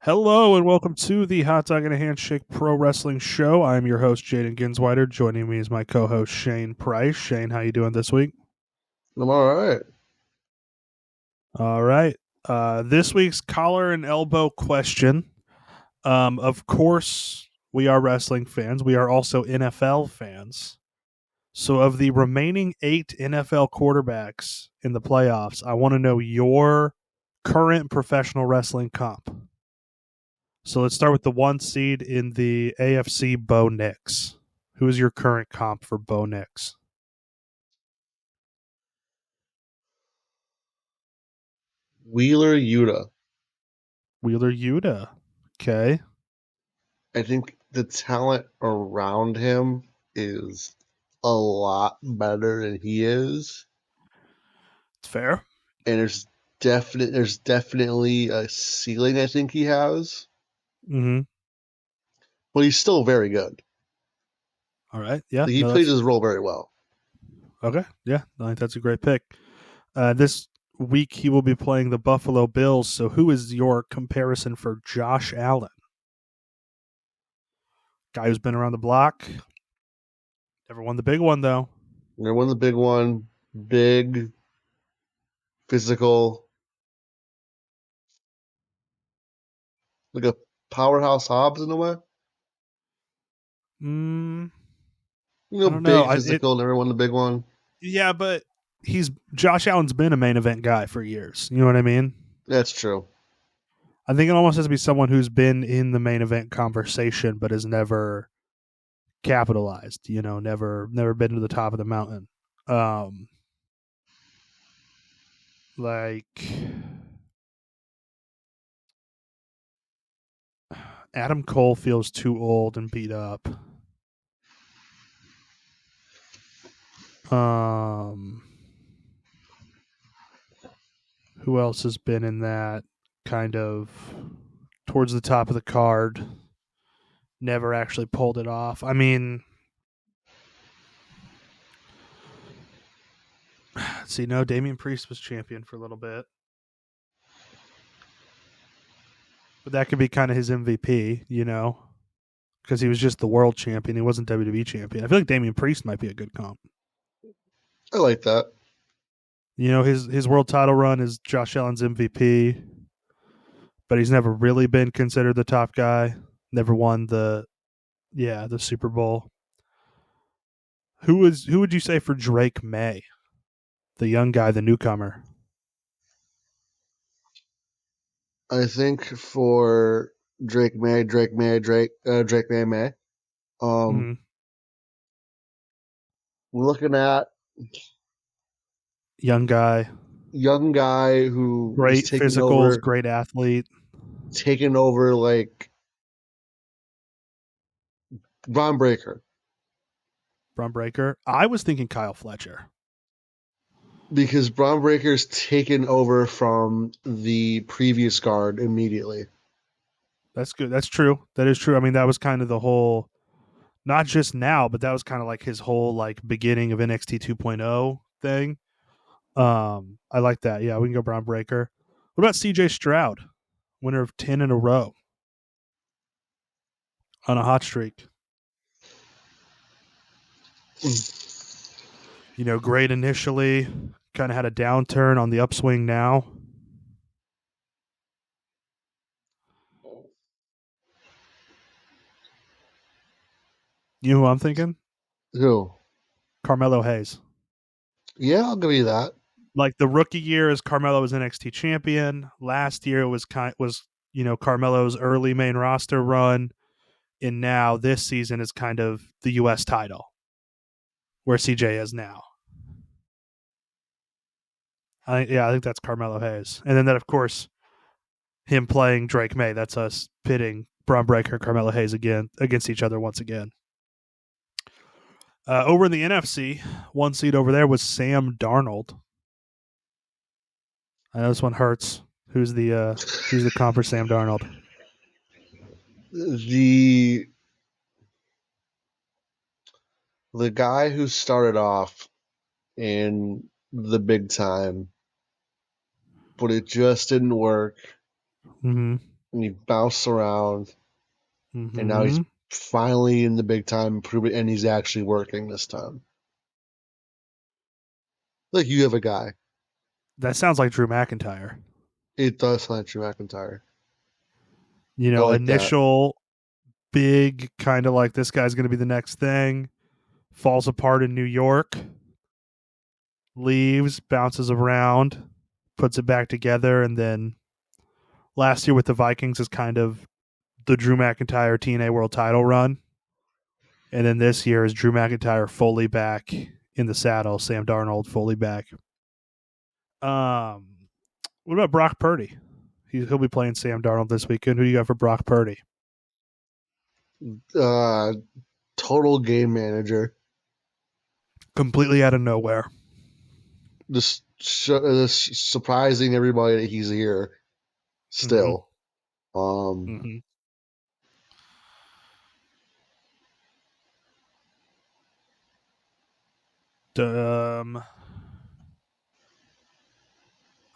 Hello and welcome to the Hot Dog and a Handshake Pro Wrestling Show. I'm your host, Jayden Ginswider. Joining me is my co-host, Shane Price. Shane, how you doing this week? I'm all right. All right. This week's collar and elbow question. Of course, we are wrestling fans. We are also NFL fans. So, of the remaining 8 NFL quarterbacks in the playoffs, I want to know your current professional wrestling comp. So let's start with the 1 seed in the AFC, Bo Nix. Who is your current comp for Bo Nix? Wheeler Yuta. Wheeler Yuta. Okay. I think the talent around him is a lot better than he is, It's fair. and there's definitely a ceiling I think he has, Mm-hmm. but he's still very good. All right. Yeah. Like, he No, plays that's his role very well. okay. Yeah. I think that's a great pick. This week he will be playing the Buffalo Bills. So who is your comparison for Josh Allen? Guy who's been around the block. Never won the big one, though. They won the big one, big, physical, like a powerhouse Hobbs in a way. Mm, I don't know. Big, physical, never won the big one. Yeah, but Josh Allen's been a main event guy for years. You know what I mean? That's true. I think it almost has to be someone who's been in the main event conversation but has never capitalized, never been to the top of the mountain. Um like Adam Cole feels too old and beat up. Um who else has been in that kind of towards the top of the card, never actually pulled it off? I mean, see, no, Damian Priest was champion for a little bit. But that could be kind of his MVP, because he was just the world champion. He wasn't WWE champion. I feel like Damian Priest might be a good comp. I like that. His world title run is Josh Allen's MVP, but he's never really been considered the top guy. Never won the Super Bowl. Who would you say for Drake May, the young guy, the newcomer? I think for Drake May. Um, Mm, we're looking at young guy, young guy who is great physicals, great athlete. taking over like Von Breaker, Bron Breaker. I was thinking Kyle Fletcher. because Von Breaker's taken over from the previous guard immediately. That's good. That's true. That is true. I mean, that was kind of the whole, not just now, but that was kind of like his whole like beginning of NXT 2.0 thing. I like that. Yeah, we can go Brown Breaker. What about CJ Stroud, winner of 10 in a row on a hot streak? Great initially, kind of had a downturn on the upswing now. You know who I'm thinking? Who? Carmelo Hayes. Yeah, I'll give you that. Like the rookie year as Carmelo was NXT champion. Last year was Carmelo's early main roster run, and now this season is kind of the US title where CJ is now. I think that's Carmelo Hayes. And then that, of course, him playing Drake May. That's us pitting Braun Breaker and Carmelo Hayes again against each other once again. Over in the NFC, 1 seed over there was Sam Darnold. I know this one hurts. Who's the comp for Sam Darnold? The the guy who started off in the big time, but it just didn't work. Mm-hmm. and he bounced around, and now he's Mm-hmm. finally in the big time, proving, and he's actually working this time. Like you have a guy. That sounds like Drew McIntyre. It does sound like Drew McIntyre. You I know, like that. initial big kind of like this guy's going to be the next thing. Falls apart in New York, leaves, bounces around, puts it back together, and then last year with the Vikings is kind of the Drew McIntyre TNA World Title run, and then this year is Drew McIntyre fully back in the saddle. Sam Darnold fully back. Um, what about Brock Purdy? He'll be playing Sam Darnold this weekend. Who do you got for Brock Purdy? Uh, Total game manager. Completely out of nowhere. Just surprising everybody that he's here Mm-hmm. still. Um, Mm-hmm. Um,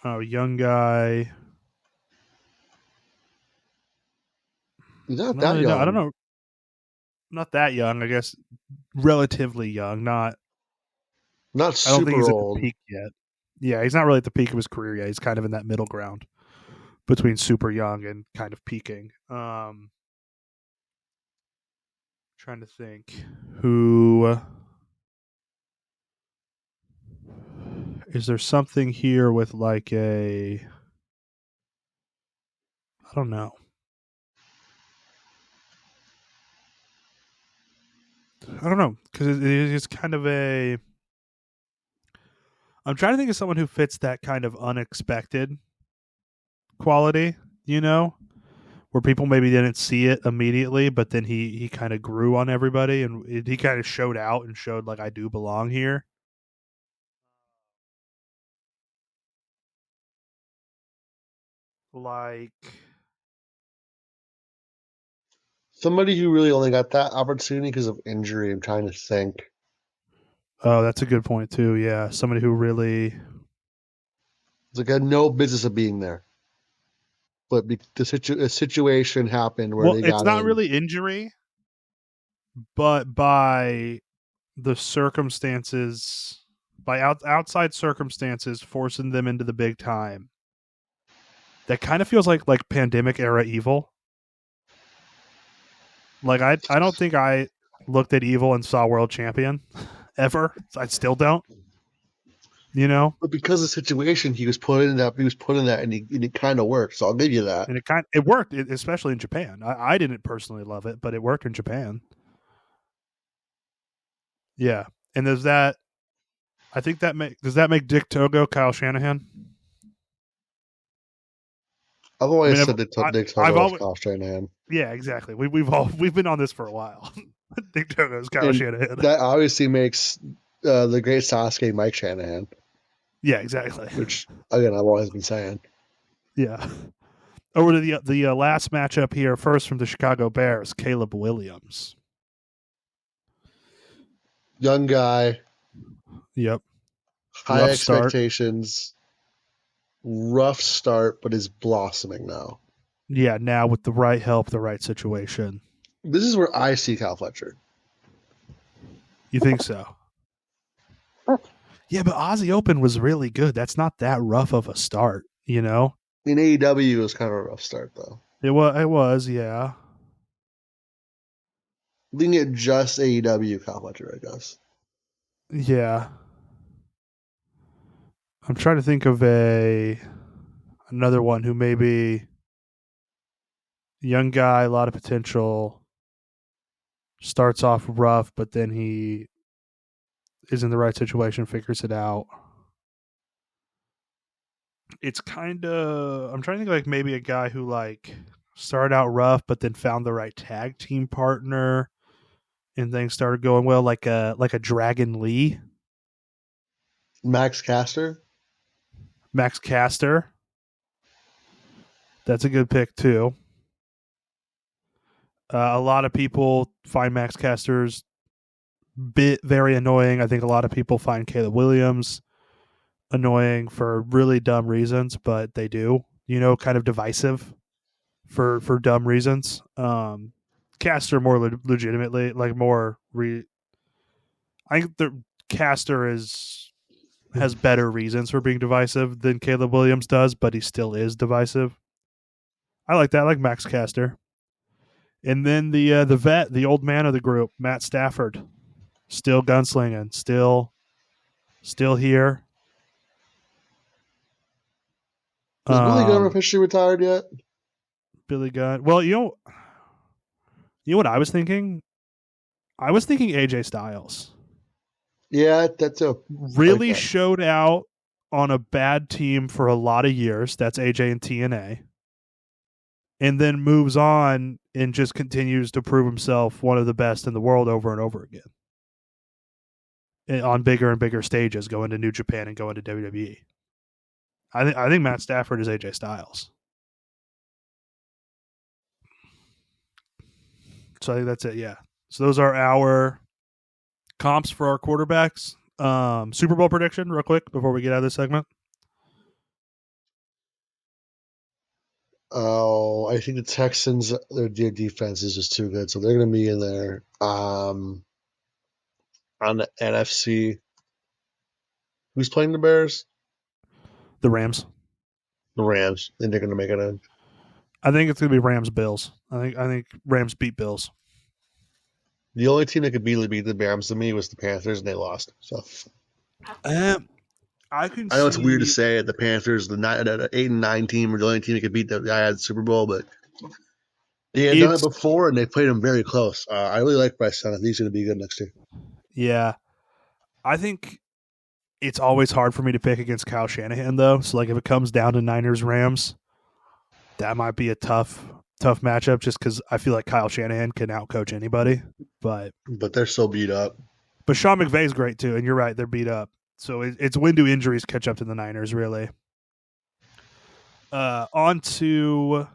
oh, young guy. he's I not don't that really know. I don't young. know. Not that young, I guess. Relatively young. Not. Not I don't think super he's at the old. peak yet. Yeah, he's not really at the peak of his career yet. He's kind of in that middle ground between super young and kind of peaking. Trying to think who is there something here with like a I don't know. I don't know because it's kind of a. I'm trying to think of someone who fits that kind of unexpected quality. You know, where people maybe didn't see it immediately, but then he kind of grew on everybody and he kind of showed out and showed like I do belong here. Like, Somebody who really only got that opportunity because of injury. I'm trying to think. oh, that's a good point too. Yeah, somebody who really. It's like had no business of being there, but a situation happened where Well, they it's got not in. really injury, but by the circumstances, by outside circumstances, forcing them into the big time. That kind of feels like pandemic era evil. Like I don't think I looked at evil and saw world champion ever. I still don't. You know, But because of the situation, he was put in that. He was put in that, and it kind of worked. So I'll give you that. and it worked, especially in Japan. I didn't personally love it, but it worked in Japan. Yeah, and does that? I think does that make Dick Togo Kyle Shanahan? I've I always mean, said that Nick I've Tuggle was always Kyle Shanahan, yeah, exactly. We've been on this for a while. Dick Togo's Kyle and Shanahan. that obviously makes the great Sasuke Mike Shanahan, Yeah, exactly. which again I've always been saying. Yeah. Over to the last matchup here. First from the Chicago Bears, Caleb Williams. Young guy, Yep. high Rough start. expectations, rough start, but is blossoming now. Yeah, now with the right help, the right situation. This is where I see Cal Fletcher. You think so? Yeah, but Aussie Open was really good. That's not that rough of a start, you know? In AEW, it was kind of a rough start though. It was, yeah. Looking at just AEW, Cal Fletcher, I guess. Yeah. I'm trying to think of a another one who maybe young guy, a lot of potential, starts off rough, but then he is in the right situation, figures it out. It's kind of I'm trying to think like maybe a guy who like started out rough, but then found the right tag team partner, and things started going well, like a Dragon Lee, Max Caster. Max Caster. That's a good pick too. A lot of people find Max Caster's bit very annoying. I think a lot of people find Caleb Williams annoying for really dumb reasons, but they do. You know, kind of divisive for dumb reasons. Caster more legitimately, like more. I think the Caster has better reasons for being divisive than Caleb Williams does, but he still is divisive. I like that. I like Max Caster. And then the vet, the old man of the group, Matt Stafford, still gunslinging, still here. Is Billy Gunn Um, officially retired yet? Billy Gunn. Well, you know what I was thinking. I was thinking AJ Styles Yeah, that's a like really that. showed out on a bad team for a lot of years. That's AJ and TNA, and then moves on and just continues to prove himself one of the best in the world over and over again on bigger and bigger stages, going to New Japan and going to WWE. I think Matt Stafford is AJ Styles. So I think that's it. Yeah. So those are our comps for our quarterbacks. Super Bowl prediction, real quick, before we get out of this segment. Oh, I think the Texans, their defense is just too good, so they're going to be in there. On the NFC, who's playing the Bears? The Rams. The Rams. I think they're going to make it in. I think it's gonna be Rams Bills. I think Rams beat Bills. The only team that could beat the Rams to me was the Panthers, and they lost. So I can I know it's weird to see say the Panthers, the 8 and 9 team, were the only team that could beat the guy at the Super Bowl, but they had done it it's before, and they played them very close. I really like Bryce Young. I think he's going to be good next year. yeah. I think it's always hard for me to pick against Kyle Shanahan though. So like if it comes down to Niners Rams, that might be a tough matchup just because I feel like Kyle Shanahan can outcoach anybody. But But they're so beat up. Sean McVay's great too, and you're right, they're beat up. So it's when do injuries catch up to the Niners really? On to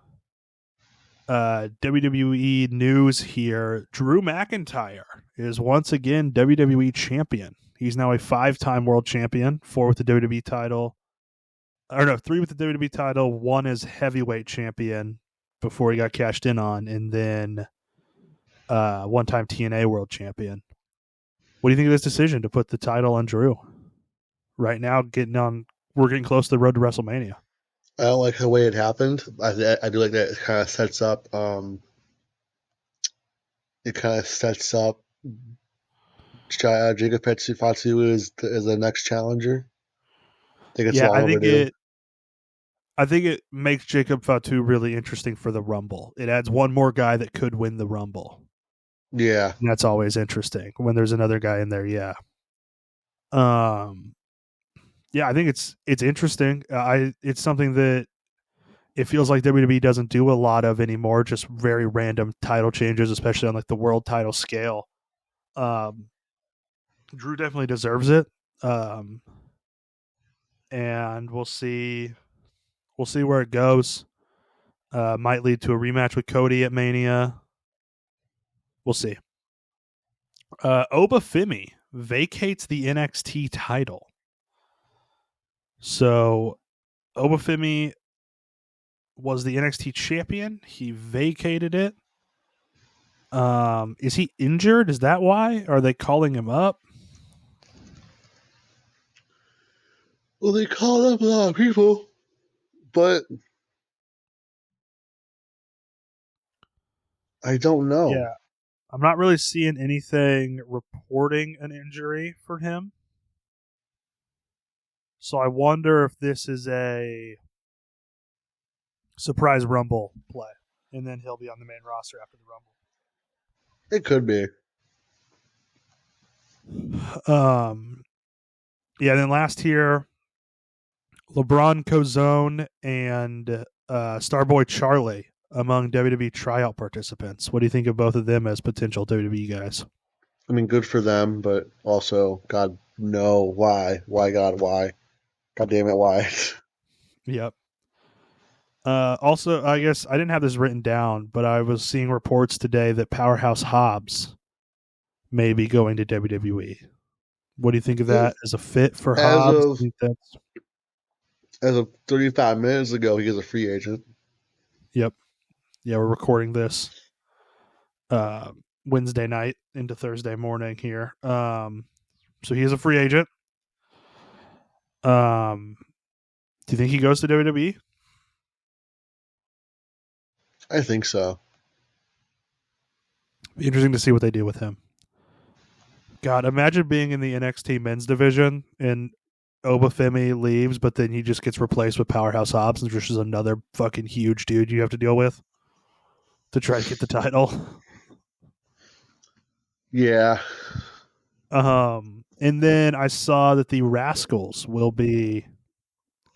WWE news here. Drew McIntyre is once again WWE champion. He's now a 5-time world champion, 4 with the WWE title, or no, 3 with the WWE title, 1 as heavyweight champion before he got cashed in on, and then 1-time TNA world champion. What do you think of this decision to put the title on Drew? Right now, we're getting close to the road to WrestleMania. I don't like the way it happened. I do like that it kind of sets up. It kind of sets up Jacob Fatu as the next challenger. I think it's Yeah, long overdue. I think it makes Jacob Fatu really interesting for the Rumble. It adds one more guy that could win the Rumble. Yeah, And that's always interesting when there's another guy in there. Yeah. Um. Yeah, I think it's interesting. It's something that it feels like WWE doesn't do a lot of anymore. Just very random title changes, especially on like the world title scale. Um. Drew definitely deserves it. Um. And we'll see. We'll see where it goes. Might lead to a rematch with Cody at Mania. We'll see. Obafemi vacates the NXT title. So Obafemi was the NXT champion. He vacated it. Is he injured? Is that why? Are they calling him up? well, they called up a lot of people, but I don't know. Yeah. I'm not really seeing anything reporting an injury for him. So I wonder if this is a surprise Rumble play. And then he'll be on the main roster after the Rumble. It could be. Yeah, then last here, LeBron Cozone and Starboy Charlie among WWE tryout participants. What do you think of both of them as potential WWE guys? I mean, good for them, but also, God, no, why? Why, God, why? God damn it, why? Yep. Also, I guess I didn't have this written down, but I was seeing reports today that Powerhouse Hobbs may be going to WWE. What do you think of that as a fit for as Hobbs? of Do you think that's as of 35 minutes ago, he is a free agent. yep. Yeah, we're recording this Wednesday night into Thursday morning here. So he is a free agent. Do you think he goes to WWE? I think so. Be interesting to see what they do with him. God, imagine being in the NXT men's division and Obafemi leaves, but then he just gets replaced with Powerhouse Hobbs, and just is another fucking huge dude you have to deal with to try to get the title. Yeah. And then I saw that the Rascals will be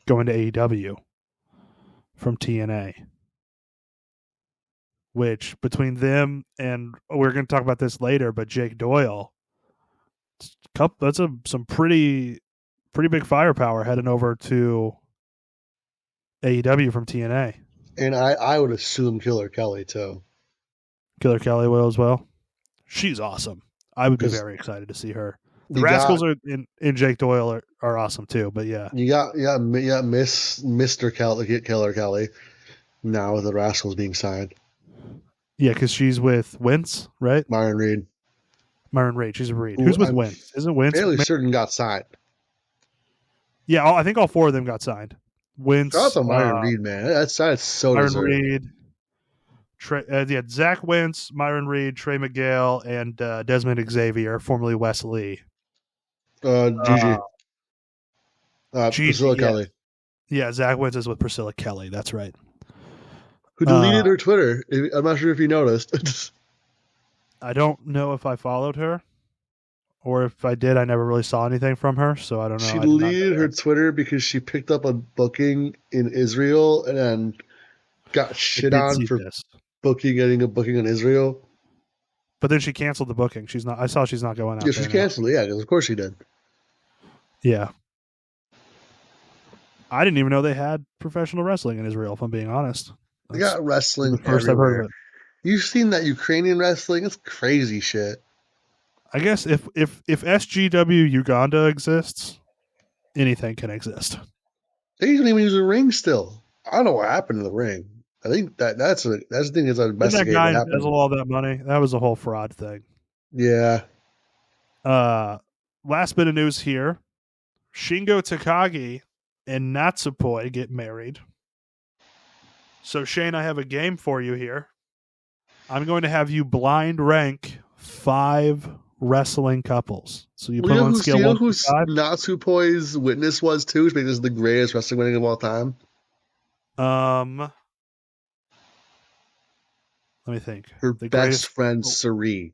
going to AEW from TNA, which between them and we're going to talk about this later, but Jake Doyle, that's some pretty big firepower heading over to AEW from TNA. And I would assume Killer Kelly, too. Killer Kelly will as well. She's awesome. I would be Because very excited to see her. The you got Rascals are in Jake Doyle are awesome too, but yeah. Mr. Kelly, Killer Kelly now with the Rascals being signed. Yeah, because she's with Wentz, right? Myron Reed. Myron Reed. She's a Reed. Who Who's with I'm Wentz? Isn't Wentz? fairly certain got signed. Yeah, I think all four of them got signed. Shout out Wentz, to Myron Reed, man. That's so Myron deserved. Reed, Zach Wentz, Myron Reed, Trey Miguel, and Desmond Xavier, formerly Wes Lee. Gigi. Gigi, Priscilla Kelly. Yeah, Zach Wentz is with Priscilla Kelly. That's right. Who deleted her Twitter. I'm not sure if you noticed. I don't know if I followed her, or if I did, I never really saw anything from her, so I don't know. She deleted her Twitter because she picked up a booking in Israel and then got shit on for getting a booking in Israel. But then she canceled the booking. I saw she's not going out. Yeah, she canceled it. Yeah, because of course she did. Yeah. I didn't even know they had professional wrestling in Israel, if I'm being honest. They got wrestling the first everywhere. I've heard of it. You've seen that Ukrainian wrestling? It's crazy shit. I guess if SGW Uganda exists, anything can exist. They don't even use a ring still. I don't know what happened to the ring. I think that's the thing that's investigated. That guy embezzled all that money. That was a whole fraud thing. Yeah. Last bit of news here. Shingo Takagi and Natsupoi get married. So Shane, I have a game for you here. I'm going to have you blind rank 5 wrestling couples. So you put them on scale 1 to 5. Natsupoi's witness was too, which makes this the greatest wrestling wedding of all time. Let me think. Her best friend, Sari.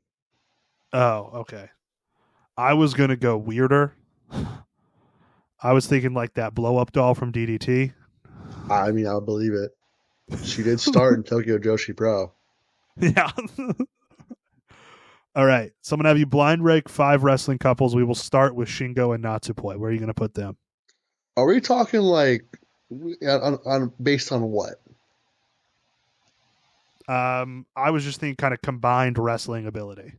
Oh, okay. I was going to go weirder. I was thinking like that blow-up doll from DDT. I mean, I would believe it. She did start in Tokyo Joshi Pro. Yeah. All right. So I'm going to have you blind rank 5 wrestling couples. We will start with Shingo and Natsupoi. Where are you going to put them? Are we talking like based on what? I was just thinking kind of combined wrestling ability.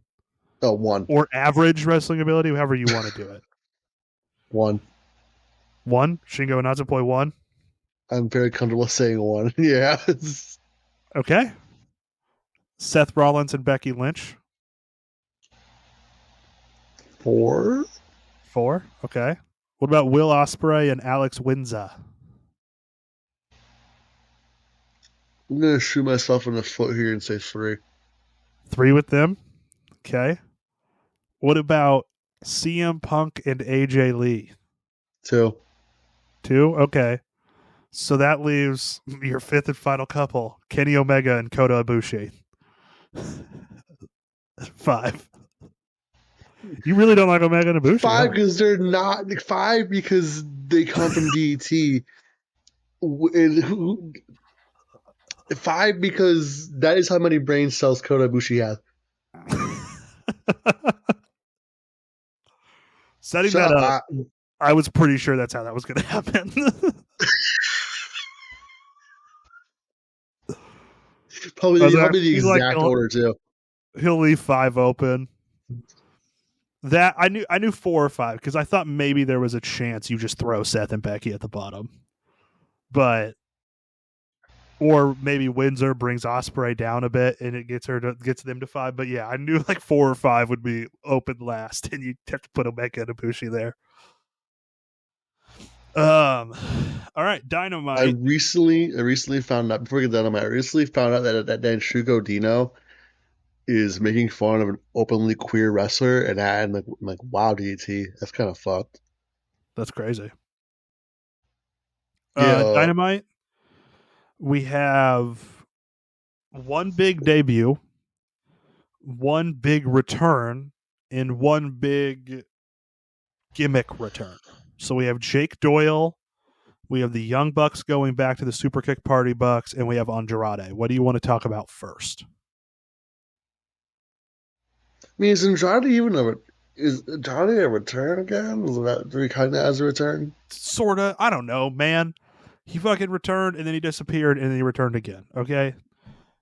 Oh, 1. Or average wrestling ability, however you want to do it. 1. 1? Shingo and Natsupoi 1? I'm very comfortable saying 1. Yeah. Okay. Seth Rollins and Becky Lynch? 4? 4? Okay. What about Will Ospreay and Alex Windsor? I'm going to shoot myself in the foot here and say 3. 3 with them? Okay. What about CM Punk and AJ Lee? 2. 2? Okay. So that leaves your 5th and final couple, Kenny Omega and Kota Ibushi. 5. You really don't like Omega and Ibushi? 5 because they're not 5 because they come from DT. 5 because that is how many brain cells Kota Ibushi has. Setting that up, I was pretty sure that's how that was going to happen. probably the exact order too. He'll leave 5 open. That I knew 4 or 5 because I thought maybe there was a chance you just throw Seth and Becky at the bottom. But Or maybe Windsor brings Osprey down a bit and it gets them to 5. But yeah, I knew like 4 or 5 would be open last, and you have to put Omega and Ibushi there. All right, I Dynamite. recently found out before we get Dynamite. I recently found out that Danshugo Dino is making fun of an openly queer wrestler, and I'm like, wow, DT, that's kind of fucked. That's crazy. Yeah, Dynamite. We have one big debut, one big return, and one big gimmick return. So we have Jake Doyle, we have the Young Bucks going back to the Super Kick Party Bucks, and we have Andrade. What do you want to talk about first? I mean, is Andrade a return again? Is that do we kind of as a return? Sorta. I don't know, man. He fucking returned and then he disappeared and then he returned again. Okay,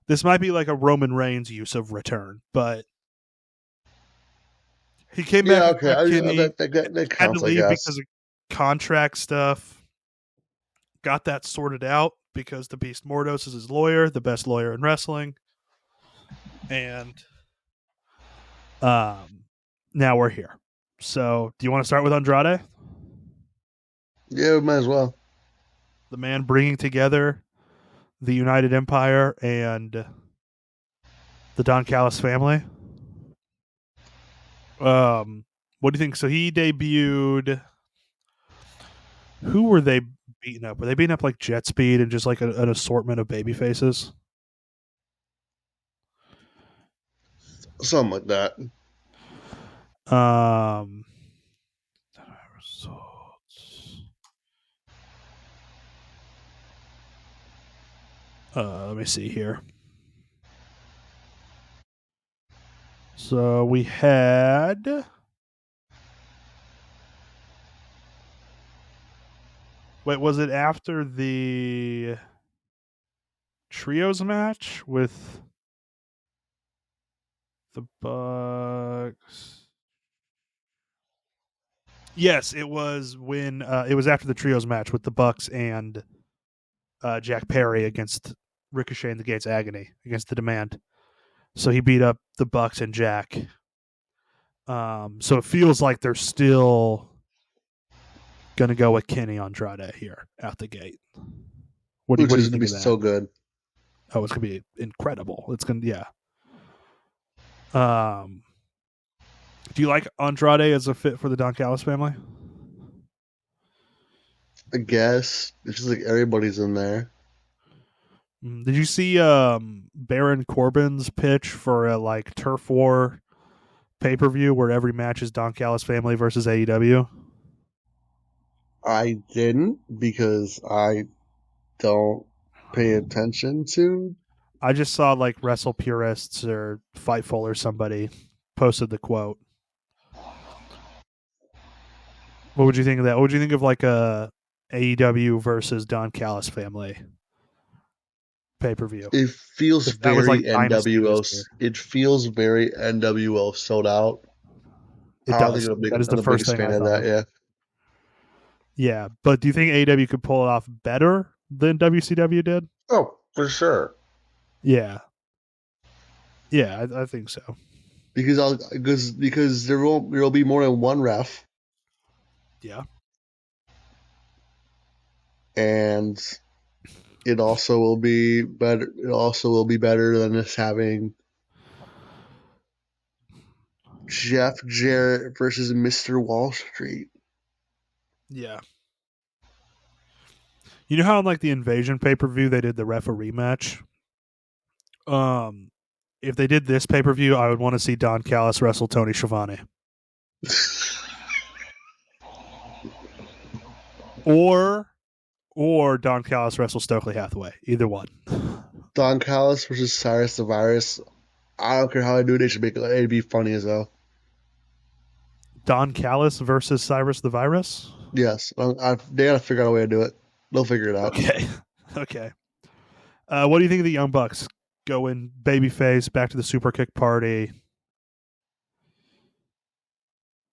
this might be like a Roman Reigns use of return, but he came back Yeah, with okay, Matt Kinney, that had to counts, I leave guess. because of contract stuff. Got that sorted out because the Beast Mordos is his lawyer, the best lawyer in wrestling, and now we're here. So, do you want to start with Andrade, Yeah, we might as well. the man bringing together the United Empire and the Don Callis family? What do you think? So he debuted. Who were they beating up? Were they beating up like Jet Speed and just like an assortment of baby faces? Something like that. Um, results. Let me see here. So we had. Wait, was it after the trios match with the Bucks? Yes, it was when it was after the trios match with the Bucks and Jack Perry against Ricochet and the Gates Agony against the Demand. So he beat up the Bucks and Jack. So it feels like they're still going to go with Kenny Andrade here out the gate. Which What do is you gonna think be of that? so good. Oh, it's going to be incredible. It's going to, yeah. Um, do you like Andrade as a fit for the Don Callis family? I guess it's just like everybody's in there. Did you see Baron Corbin's pitch for a like turf war pay per view where every match is Don Callis family versus AEW? I didn't because I don't pay attention to. I just saw like Wrestle Purists or Fightful or somebody posted the quote. What would you think of that? What would you think of like a AEW versus Don Callis family pay per view? It feels If that was like very Dynasty this NWO. year, It feels very NWO sold out. it I don't think does. That is I'm the the first biggest thing fan I of thought that. of. Yeah. Yeah, but do you think AEW could pull it off better than WCW did? Oh, for sure. Yeah, yeah, I think so. Because there'll be more than one ref, Yeah, and it also will be better. It also will be better than just having Jeff Jarrett versus Mr. Wall Street. yeah. You know how in like the Invasion pay per view they did the referee match. Um, if they did this pay per view, I would want to see Don Callis wrestle Tony Schiavone, or Don Callis wrestle Stokely Hathaway. Either one. Don Callis versus Cyrus the Virus. I don't care how I do it. They should make it. It'd be funny as hell. Don Callis versus Cyrus the Virus. Yes, they gotta figure out a way to do it. They'll figure it out. Okay, okay. What do you think of the Young Bucks going babyface back to the Super Kick Party?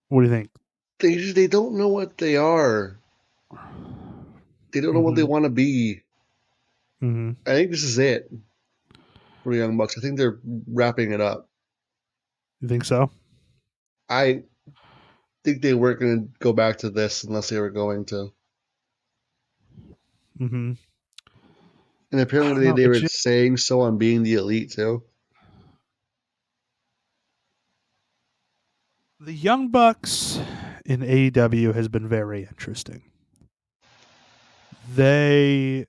What do you think? They don't know what they are. They don't know what they Mm-hmm. want to be. Mm-hmm. I think this is it for the Young Bucks. I think they're wrapping it up. You think so? I think they weren't going to go back to this unless they were going to. Mm-hmm. And I don't apparently know. they were saying so on Being the Elite too. The Young Bucks in AEW has been very interesting. They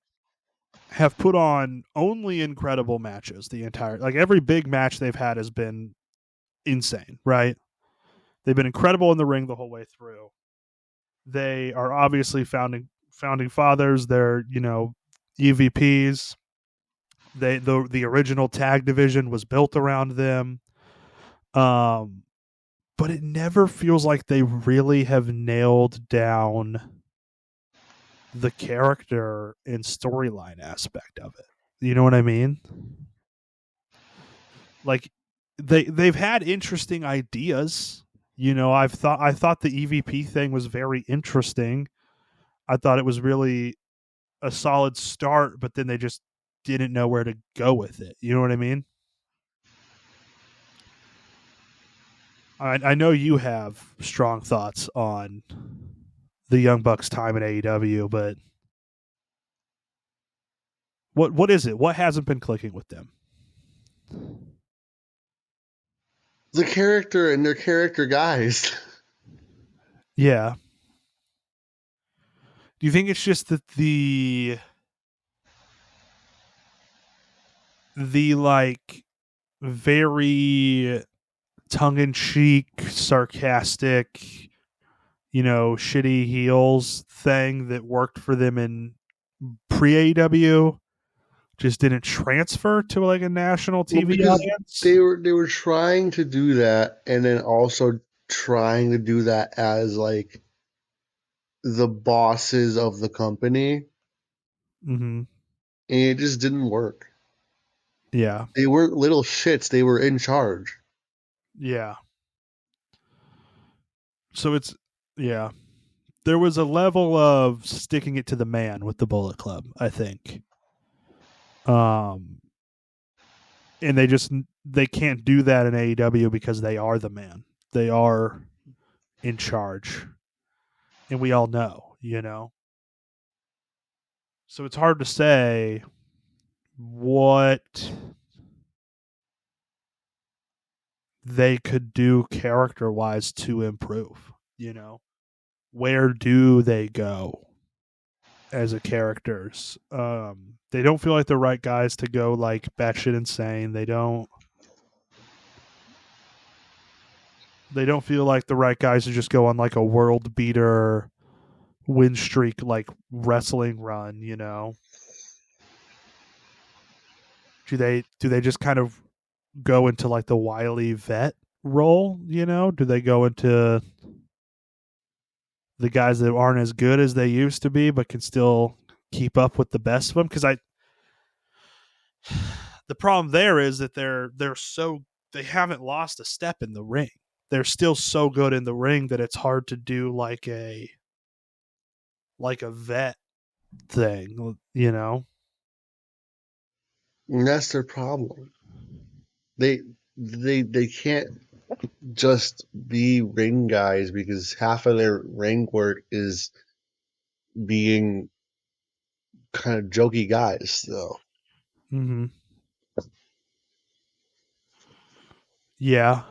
have put on only incredible matches the entire, like every big match they've had has been insane, right? They've been incredible in the ring the whole way through. They are obviously founding fathers. They're, EVPs. The original tag division was built around them. Um, but it never feels like they really have nailed down the character and storyline aspect of it. You know what I mean? Like they've had interesting ideas. I thought the EVP thing was very interesting. I thought it was really a solid start, but then they just didn't know where to go with it. You know what I mean? I know you have strong thoughts on the Young Bucks' time in AEW, but what is it? What hasn't been clicking with them? The character and their character guys. Yeah. Do you think it's just that the like very tongue in cheek, sarcastic, shitty heels thing that worked for them in pre AEW just didn't transfer to like a national Well, TV because audience? they were trying to do that and then also trying to do that as like the bosses of the company, Mm-hmm. and it just didn't work. Yeah. They weren't little shits, they were in charge. Yeah. So yeah. There was a level of sticking it to the man with the Bullet Club, I think. Um, and they can't do that in AEW because they are the man. They are in charge, and we all know. So it's hard to say what they could do character wise to improve. Where do they go as a characters? They don't feel like the right guys to go like batshit insane. They don't feel like the right guys to just go on like a world beater win streak like wrestling run. Do they just kind of go into like the wily vet role? Do they go into the guys that aren't as good as they used to be but can still keep up with the best of them? Because I the problem there is that they haven't lost a step in the ring. They're still so good in the ring that it's hard to do like a vet thing. And that's their problem. They they can't just be ring guys because half of their ring work is being kind of jokey guys though. Mm-hmm. Yeah,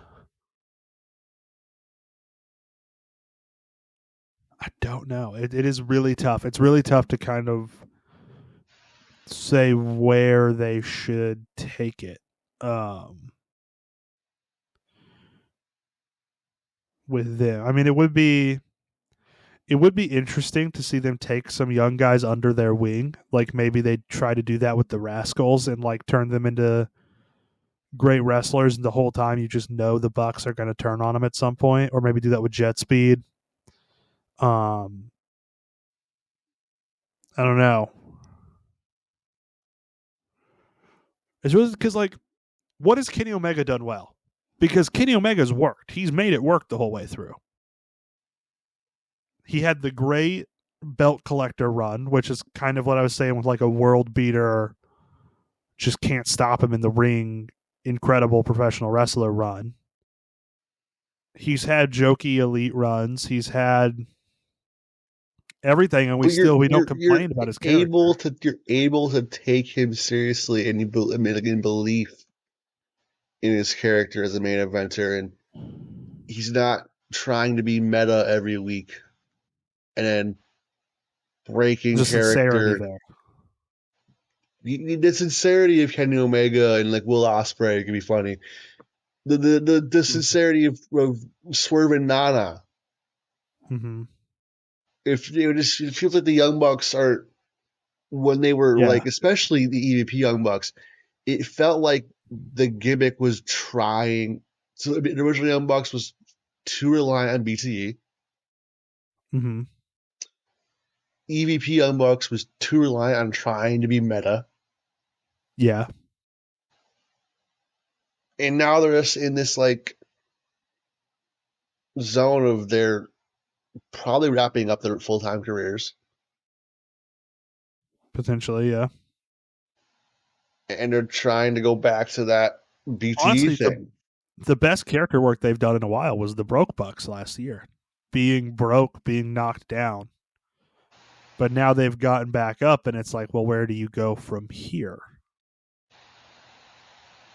I don't know. It is really tough. It's really tough to kind of say where they should take it. Um, with them, I mean, it would be interesting to see them take some young guys under their wing. Like maybe they try to do that with the Rascals and like turn them into great wrestlers, and the whole time you just know the Bucks are going to turn on them at some point, or maybe do that with Jet Speed. Um, I don't know. It's really because like, what has Kenny Omega done well? Because Kenny Omega's worked. He's made it work the whole way through. He had the great belt collector run, which is kind of what I was saying with like a world beater, just can't stop him in the ring, incredible professional wrestler run. He's had jokey elite runs. He's had everything, and But we don't complain about his character. you're able to take him seriously and in belief in his character as a main eventer, and he's not trying to be meta every week and then breaking There's a sincerity character. there. The sincerity of Kenny Omega and like Will Ospreay can be funny. The sincerity of Swerve and Nana. Mm-hmm. If it feels like the Young Bucks are when they were Yeah. like, especially the EVP Young Bucks, it felt like the gimmick was trying. So the original Young Bucks was too reliant on BTE. Mm-hmm. EVP Young Bucks was too reliant on trying to be meta. Yeah. And now they're just in this like zone of they're probably wrapping up their full time careers. Potentially, yeah. And they're trying to go back to that BTE Honestly, thing. the best character work they've done in a while was the Broke Bucks last year. Being broke, being knocked down. But now they've gotten back up, and it's like, well, where do you go from here?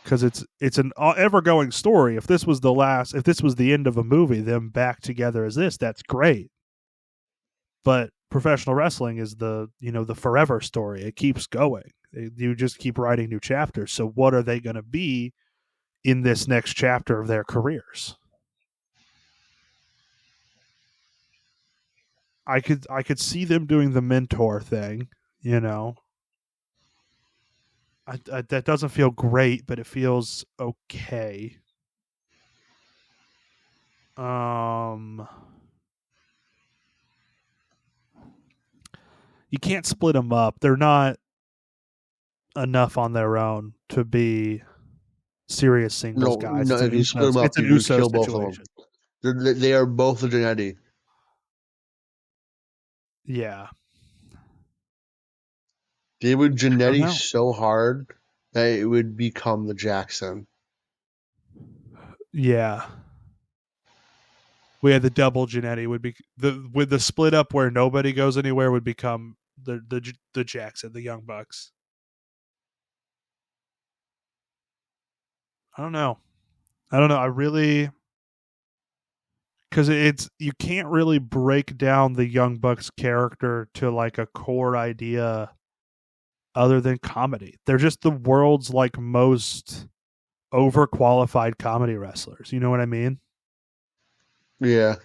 Because it's an ever going story. If this was the end of a movie, them back together as this, that's great. But professional wrestling is the forever story. It keeps going. You just keep writing new chapters. So what are they going to be in this next chapter of their careers? I could see them doing the mentor thing, you know. That doesn't feel great, but it feels okay. Um, you can't split them up. They're not enough on their own to be serious singles No, guys. no. If you split them It's up, an you Uso kill both of them. situation. They are both a Genetti. Yeah, They would I don't Genetti know. so hard that it would become the Jackson. Yeah, we had the double Genetti would be with the split up where nobody goes anywhere would become the Jackson, the Young Bucks. I don't know. I really because it's you can't really break down the Young Bucks character to like a core idea other than comedy. They're just the world's like most overqualified comedy wrestlers. You know what I mean? Yeah.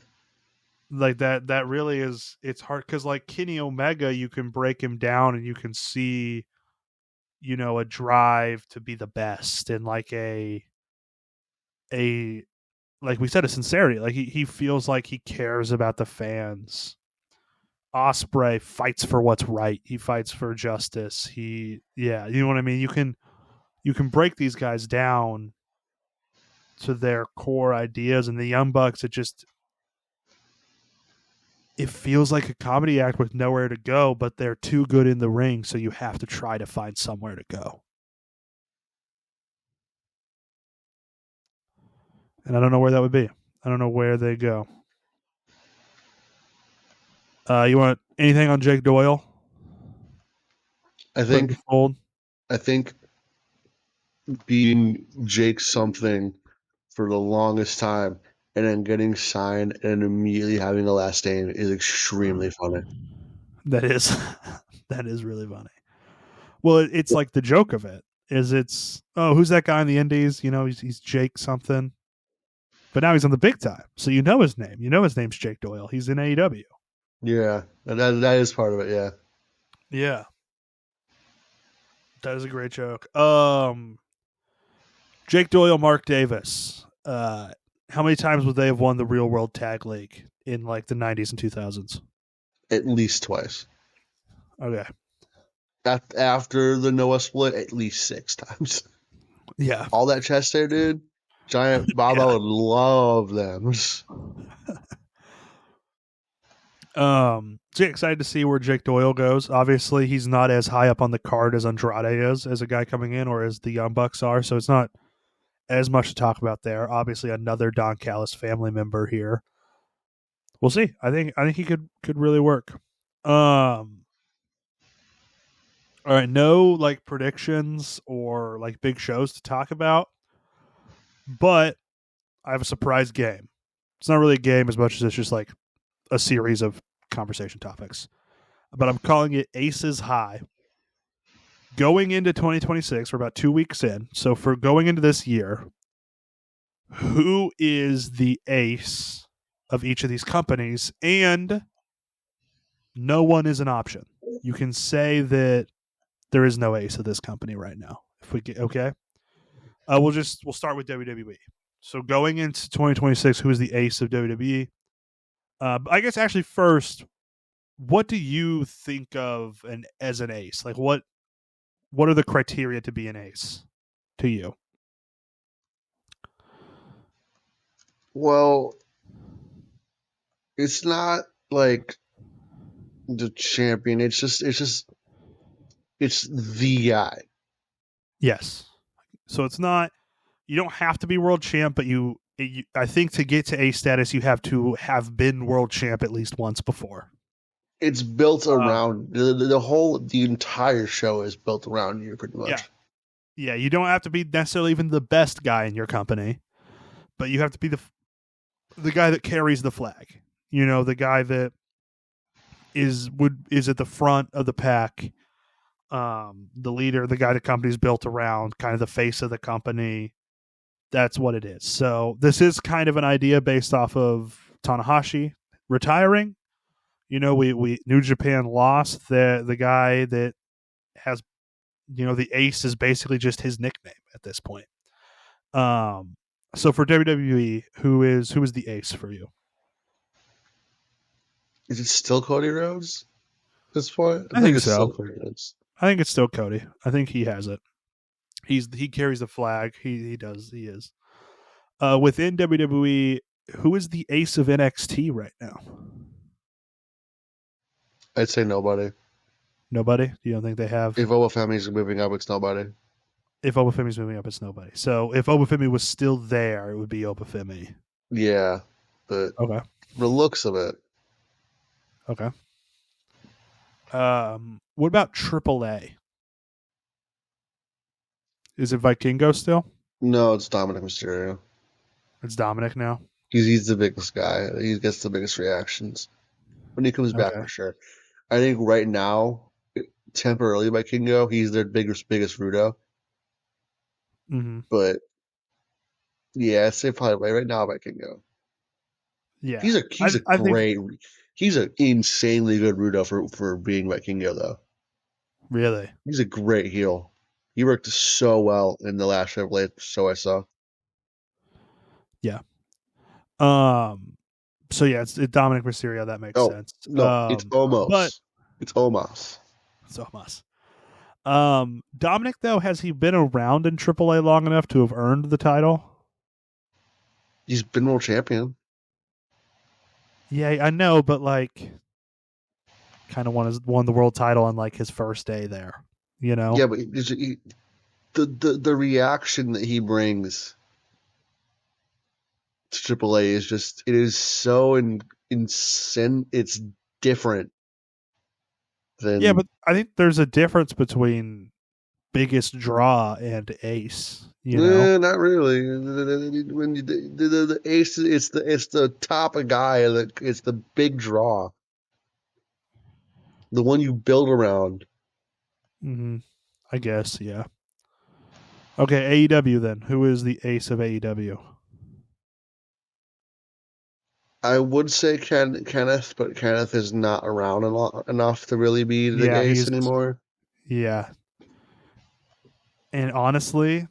Like that really is it's hard because like Kenny Omega, you can break him down and you can see, a drive to be the best and like a like we said, a sincerity. Like he feels like he cares about the fans. Osprey fights for what's right. He fights for justice. Yeah, you know what I mean? You can break these guys down to their core ideas, and the Young Bucks, it feels like a comedy act with nowhere to go, but they're too good in the ring, so you have to try to find somewhere to go. And I don't know where that would be. I don't know where they go. You want anything on Jake Doyle? I Put in think the fold. I think being Jake something for the longest time and then getting signed and immediately having a last name is extremely funny. That is that is really funny. Well, it's like the joke of it is who's that guy in the Indies? He's Jake something, but now he's on the big time, so you know his name. You know his name's Jake Doyle. He's in AEW. Yeah, that is part of it. Yeah, Yeah, that is a great joke. Jake Doyle, Mark Davis. How many times would they have won the Real World Tag League in like the 90s and 2000s? at least twice. Okay. After the Noah split, at least 6 times. Yeah. All that chest hair, dude. Giant Baba Yeah. would love them. excited to see where Jake Doyle goes. Obviously, he's not as high up on the card as Andrade is as a guy coming in, or as the Young Bucks are. So it's not as much to talk about there. Obviously, another Don Callis family member here. We'll see. I think he could really work. All right, no like predictions or like big shows to talk about, but I have a surprise game. It's not really a game as much as it's just like a series of conversation topics. But I'm calling it Aces High. Going into 2026, we're about 2 weeks in. So for going into this year, who is the ace of each of these companies? And no one is an option. You can say that there is no ace of this company right now. If we get okay, we'll start with WWE. So going into 2026, who is the ace of WWE? I guess actually first, what do you think of as an ace? Like what are the criteria to be an ace to you? Well, it's not like the champion. It's the guy. Yes. So it's not you don't have to be world champ, but I think to get to ace status, you have to have been world champ at least once before. It's built Um, around the entire show is built around you pretty yeah, much. yeah. You don't have to be necessarily even the best guy in your company, but you have to be the guy that carries the flag. You know, the guy that is at the front of the pack, the leader, the guy the company's built around, kind of the face of the company. That's what it is. So this is kind of an idea based off of Tanahashi retiring. You know, we New Japan lost the guy that has, you know, the ace is basically just his nickname at this point. So for WWE, who is the ace for you? Is it still Cody Rhodes at this point? I I think think it's still so. Cody Rhodes. I think it's still Cody. I think he has it. He carries the flag. He does. He is. Within WWE, who is the ace of NXT right now? I'd say nobody. Nobody. You don't think they have? If Obafemi's moving up, it's nobody. If Obafemi's moving up, it's nobody. So if Obafemi was still there, it would be Obafemi. Yeah, but Okay. the looks of it, Okay. What about AAA? Is it Vikingo still? no, it's Dominic Mysterio. It's Dominic now. He's the biggest guy. He gets the biggest reactions when he comes back Okay. for sure. I think right now, temporarily by Kingo, he's their biggest Rudo. Mm-hmm. But yeah, I'd say probably right now by Kingo. Yeah. He's a I think great he's an insanely good Rudo for being by Kingo though. really. He's a great heel. He worked so well in the last Chevrolet show I saw. Yeah. Um. So yeah, it's Dominic Mysterio. That makes Oh sense. no, it's But almost. It's almost. so must. Dominic though, has he been around in AAA long enough to have earned the title? He's been world champion. Yeah, I know, but like, kind of won the world title on like his first day there. You know. Yeah, but the reaction that he brings to AAA is just it is so insane. It's different Yeah, than but I think there's a difference between biggest draw and ace. You know. not really. When the ace, it's the top guy. It's the big draw, the one you build around. Mm-hmm. I guess. Yeah. Okay, AEW then. Who is the ace of AEW? I would say Kenneth, but Kenneth is not around enough to really be the Yeah, ace he's anymore. yeah. And honestly,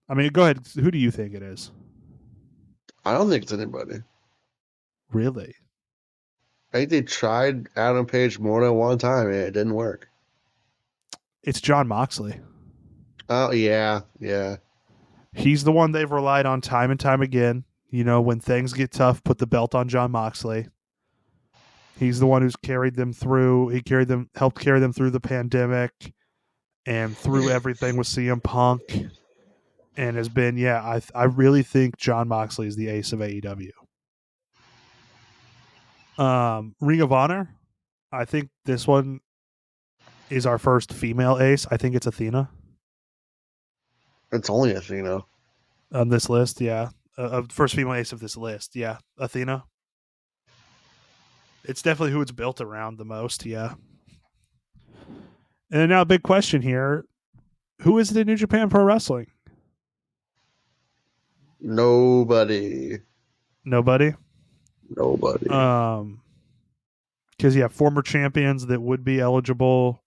I mean, go ahead. Who do you think it is? I don't think it's anybody. Really? I think they tried Adam Page more than one time and it didn't work. It's John Moxley. Oh yeah, yeah. He's the one they've relied on time and time again. You know, when things get tough, put the belt on John Moxley. He's the one who's carried them through. He helped carry them through the pandemic and through everything with CM Punk, and has been I really think Jon Moxley is the ace of AEW. Ring of Honor, I think this one is our first female ace. I think it's Athena It's only Athena. on this list. Yeah, first female ace of this list. Yeah, Athena. It's definitely who it's built around the most. Yeah. And now a big question here: who is it in New Japan Pro Wrestling? Nobody. Nobody. Nobody. Because former champions that would be eligible.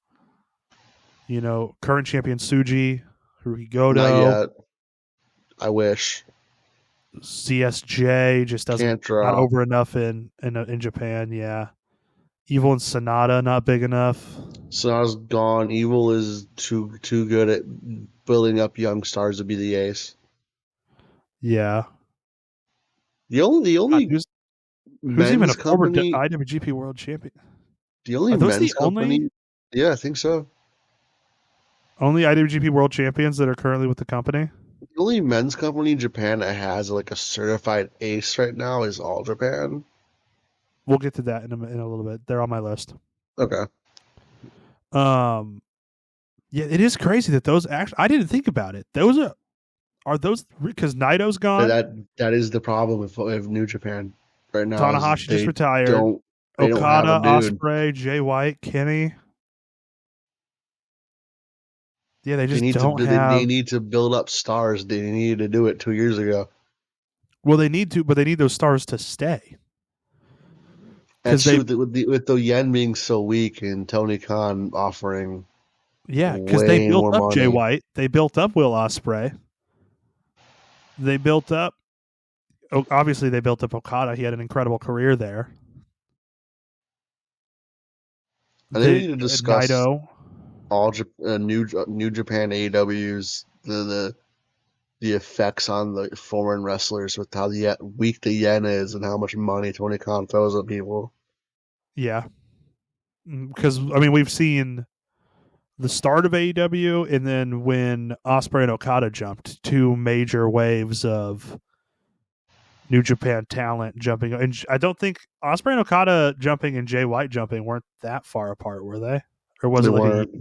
Current champion Suji, Hiroki Not Goto, yet. I wish. CSJ just doesn't Can't not draw. over enough in Japan. Yeah, Evil and Sonata not big enough. Sonata's gone. Evil is too good at building up young stars to be the ace. Yeah, The God, only who's even men's a former company IWGP World Champion? the only Are those the men's company yeah, I think so. only IWGP World Champions that are currently with the company? The only men's company in Japan that has like a certified ace right now is All Japan. We'll get to that in a little bit. They're on my list. Okay. Um, yeah, it is crazy that those actually. I didn't think about it. Those are those because Naito's gone. That is the problem with New Japan right now is Tanahashi just retired. don't they don't have a Okada, dude. Osprey, Jay White, Kenny. Yeah, they They just need to don't they have. need to build up stars. They needed to do it 2 years ago. Well, they need to, but they need those stars to stay because That's they. true. With the yen being so weak and Tony Khan offering Yeah, because they way built more up Jay money. White. They built up Will Osprey. They built up. Obviously, they built up Okada. He had an incredible career there. I think we The need to discuss Naito. all New Japan AEW's the effects on the foreign wrestlers with how weak the yen is and how much money Tony Khan throws at people. Yeah, because we've seen the start of AEW, and then when Osprey and Okada jumped, two major waves of New Japan talent jumping. And I don't think Osprey and Okada jumping and Jay White jumping weren't that far apart, were they? Or was They it like a year? weren't.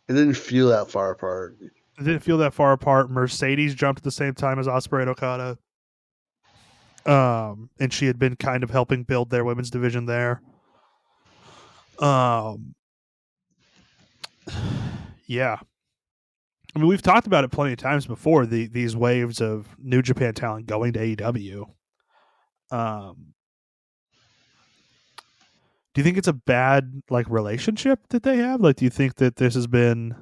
It didn't feel that far apart. It didn't feel that far apart. Mercedes jumped at the same time as Osprey and Okada. And she had been kind of helping build their women's division there. Um, yeah. We've talked about it plenty of times before. These waves of New Japan talent going to AEW. Do you think it's a bad relationship that they have? Do you think that this has been,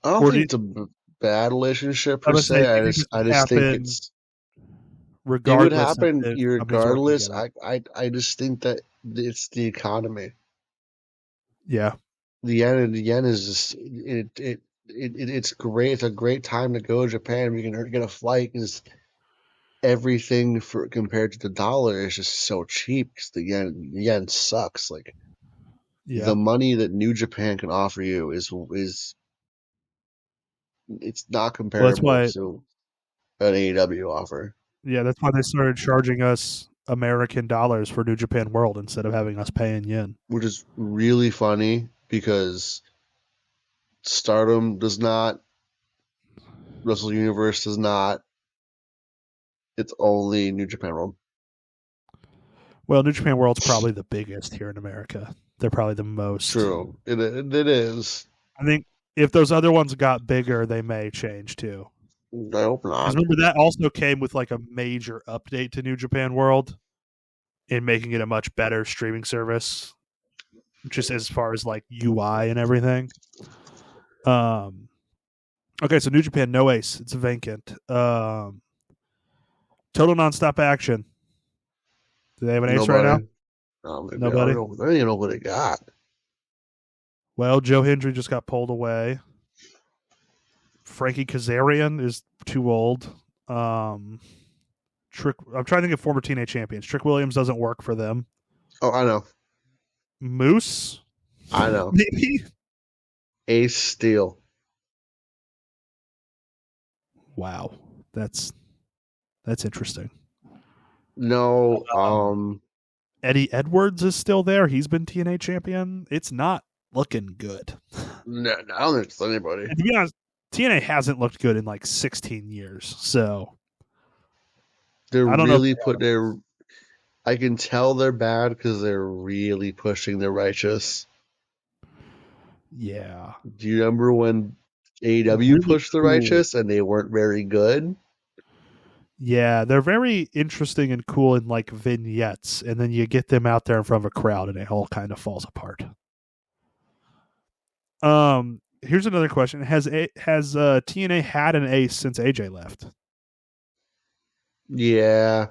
I don't or do think you, it's a bad relationship I per would say, se. do you think this I would just think happen it's it would regardless of happen if companies working regardless. together? I just think that it's the economy. Yeah. The yen is just it's great. It's a great time to go to Japan. We can get a flight because everything for compared to the dollar is just so cheap because the yen sucks. Like Yeah. the money that New Japan can offer you is it's not Well, that's comparable why. to an AEW offer, Yeah, that's why they started charging us American dollars for New Japan World instead of having us pay in yen. which is really funny because Stardom does not, Wrestle Universe does not. It's only New Japan World. Well, New Japan World's probably the biggest here in America. They're probably the most. True, it is. I think if those other ones got bigger, they may change too. I hope Because not. remember that also came with a major update to New Japan World in making it a much better streaming service, just as far as UI and everything. Um, okay, so New Japan no ace, it's vacant. Total nonstop action. Do they have an ace right now? Nobody. Maybe I don't Nobody. know. I don't even know what they got. Well, Joe Hendry just got pulled away. Frankie Kazarian is too old. I'm trying to think of former TNA champions. Trick Williams doesn't work for them. Oh, I know. Moose, I know. maybe. Ace Steel. Wow, that's interesting. No, Eddie Edwards is still there. He's been TNA champion. It's not looking good. no, I don't think it's anybody. And to be honest, TNA hasn't looked good in like 16 years. So They're I don't know. really put their. I can tell they're bad because they're really pushing the righteous. Yeah, Do you remember when AEW really pushed the cool. righteous and they weren't very good? Yeah, they're very interesting and cool in like vignettes, and then you get them out there in front of a crowd, and it all kind of falls apart. Here's another question: Has TNA had an ace since AJ left? Yeah,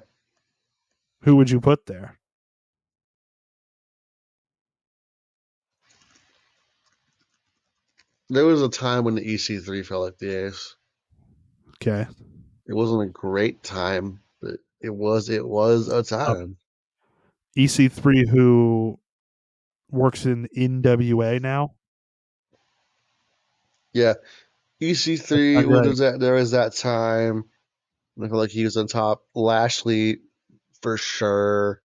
Who would you put there? there was a time when the EC3 felt like the ace. Okay, It wasn't a great time, but it was a time. EC3, who works in NWA now. Yeah, That's EC3 not was great. that there was that time. I feel like he was on top. Lashley for sure.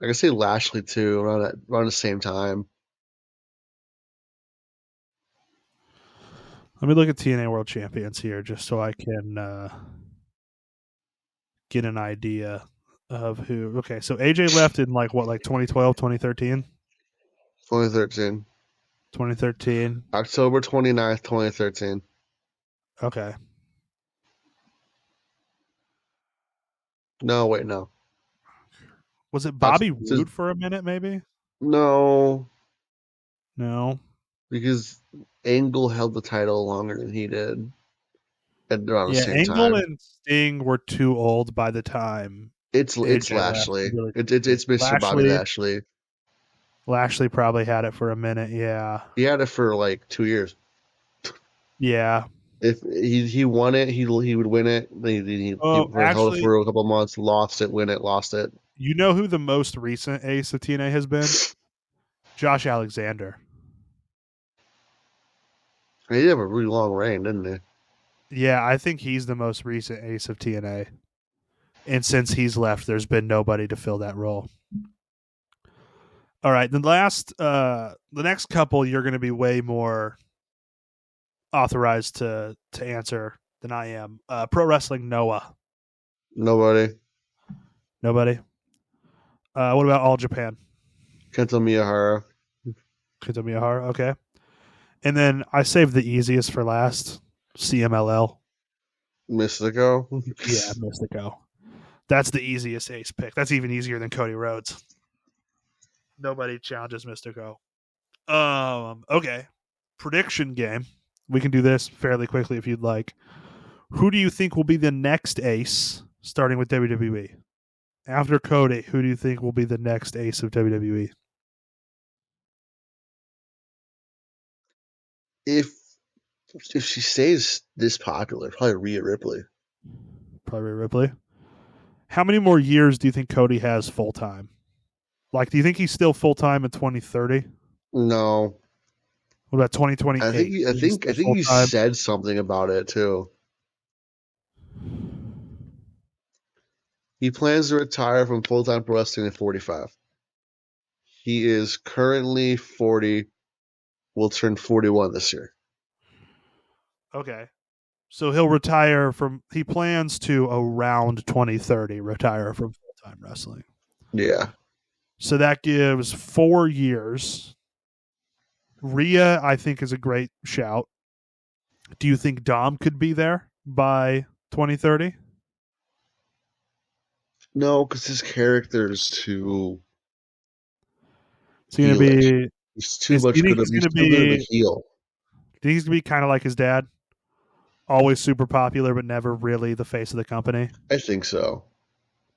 I can say Lashley too around the same time. Let me look at TNA World Champions here, just so I can get an idea of who. Okay, so AJ left in like what, like 2012, 2013, 2013. 2013. October 29th, 2013. Okay, No, wait, no. was it Oct- Bobby just- Roode for a minute? Maybe no, no. because Angle held the title longer than he did at around the Yeah, same Angle time. and Sting were too old by the time It's AJ left. Lashley. Really, It's Mr. Bobby Lashley Lashley. Lashley probably had it for a minute. Yeah, He had it for like 2 years. yeah. If he won it, he would win it. He Oh, held it actually, for a couple months, lost it, win it, lost it. you know who the most recent ace of TNA has been? Josh Alexander. He did have a really long reign, didn't he? Yeah, I think he's the most recent ace of TNA. And since he's left, there's been nobody to fill that role. All right, the next couple, you're going to be way more authorized to answer than I am. Pro Wrestling Noah, Nobody. nobody. What about All Japan? Kento Miyahara. Kento Miyahara, okay. And then I saved the easiest for last. CMLL. Mystico. Yeah, Mystico. That's the easiest ace pick. That's even easier than Cody Rhodes. Nobody challenges Mystico. Okay. Prediction game. We can do this fairly quickly if you'd like. Who do you think will be the next ace starting with WWE? After Cody, who do you think will be the next ace of WWE? if if she stays this popular, probably Rhea Ripley. Probably Ripley. How many more years do you think Cody has full time? Like, do you think he's still full time in 2030? No, What about 2028? I Is he think I still think full he time? said something about it too. He plans to retire from full time pro wrestling at 45. He is currently 40. Will turn 41 this year. Okay. So he'll retire from. He plans to around 2030 retire from full time wrestling. Yeah. So that gives 4 years. Rhea, I think, is a great shout. Do you think Dom could be there by 2030? No, because his character is too Is he going to heelish. be? He's too Do you much think good. he's going He's to too good of a be? heel. Do you think he's going to be kind of like his dad? Always super popular, but never really the face of the company. I think so.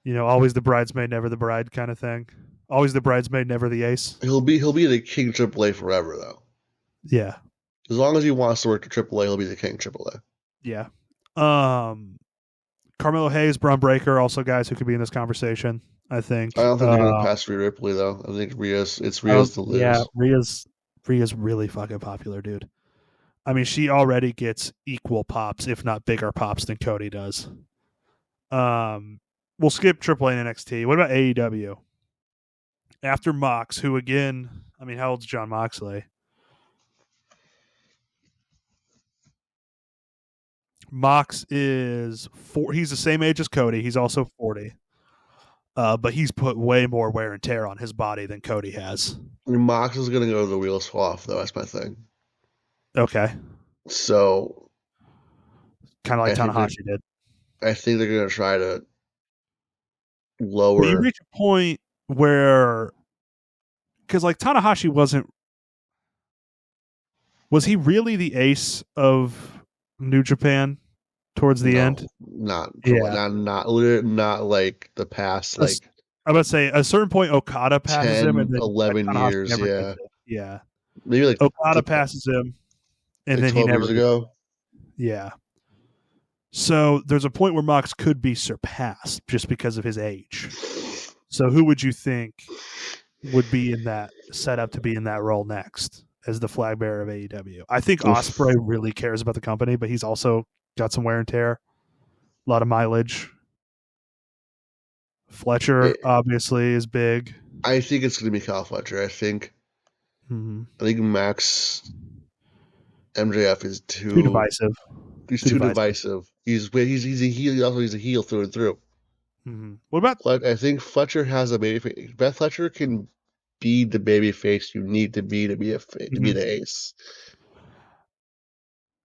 You know, always the bridesmaid, never the bride kind of thing. Always the bridesmaid, never the ace. He'll be the king AAA forever though. Yeah, As long as he wants to work at AAA, he'll be the king AAA. yeah. Um, Carmelo Hayes, Braun Breaker, also guys who could be in this conversation. I I think. don't think they're going to pass Rhea Ripley though. I think it's I don't. Rhea's to Yeah, lose. Rhea's really fucking popular, dude. I mean, she already gets equal pops, if not bigger pops, than Cody does. We'll skip AAA and NXT. What about AEW? After Mox, who again, I mean, how old's John Moxley? Mox is he's the same age as Cody. He's also 40. But he's put way more wear and tear on his body than Cody has. I mean, Mox is going to go to the wheels fall off though. That's my thing. Okay. So Kind of like I think Tanahashi did. they're going to try to But you lower. reach a point where, because like Tanahashi was he really the ace of New Japan towards the No, end? not for Yeah. not like the past like I'm about to say, at a certain point, Okada passes him, and 10, then 11 Tanahashi years. never gets Yeah, it. Yeah. maybe Okada passes him, and like then he 12 never years gets it. ago. Yeah. So there's a point where Mox could be surpassed just because of his age. So who would you think would be in that set up to be in that role next as the flag bearer of AEW? I think Ospreay really cares about the company, but he's also got some wear and tear, a lot of mileage. Fletcher It, obviously is big. I think it's going to be Kyle Fletcher. Mm-hmm. I think Max MJF is Too divisive. he's Too too divisive. divisive. He's a heel. Also, he's a heel through and through. Mm-hmm. What about I think Fletcher has a baby face. Beth Fletcher can be the baby face you need to be to be mhm. the ace.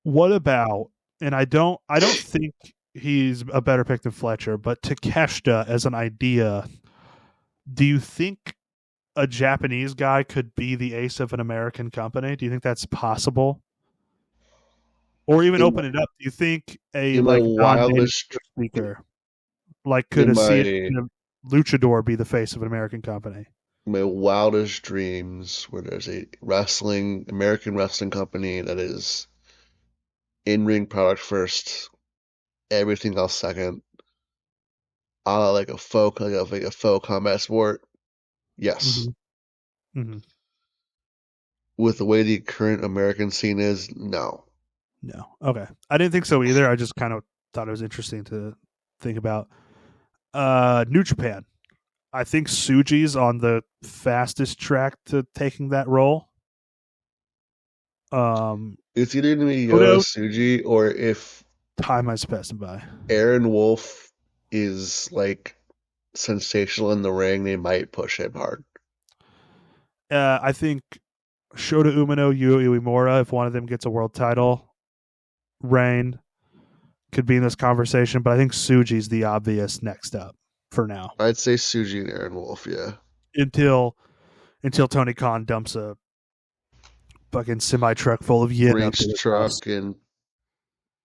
What about? And I don't think he's a better pick than Fletcher, but Takeshita as an idea. Do you think a Japanese guy could be the ace of an American company? Do you think that's possible? Or even In my, open it up. Do you think a in my like non-native wildest speaker, like could in a see my a luchador be the face of an American company? my wildest dreams where there's a American wrestling company that is in ring product first, everything else second, like a faux combat sport. Yes, Mm-hmm. Mm-hmm. with the way the current American scene is, no. No. Okay. I didn't think so either. I just kind of thought it was interesting to think about. New Japan. I think Suji's on the fastest track to taking that role. It's either gonna be Yoda Odo, Suji or if time is passing by. Aaron Wolf is like sensational in the ring, they might push him hard. I think Shota Umino, Yu Uemura, if one of them gets a world title reign, could be in this conversation. But I think Suji's the obvious next up for now. I'd say Suji and Aaron Wolf, yeah. Until Tony Khan dumps a fucking semi truck full of yin up Brinks to his house. truck and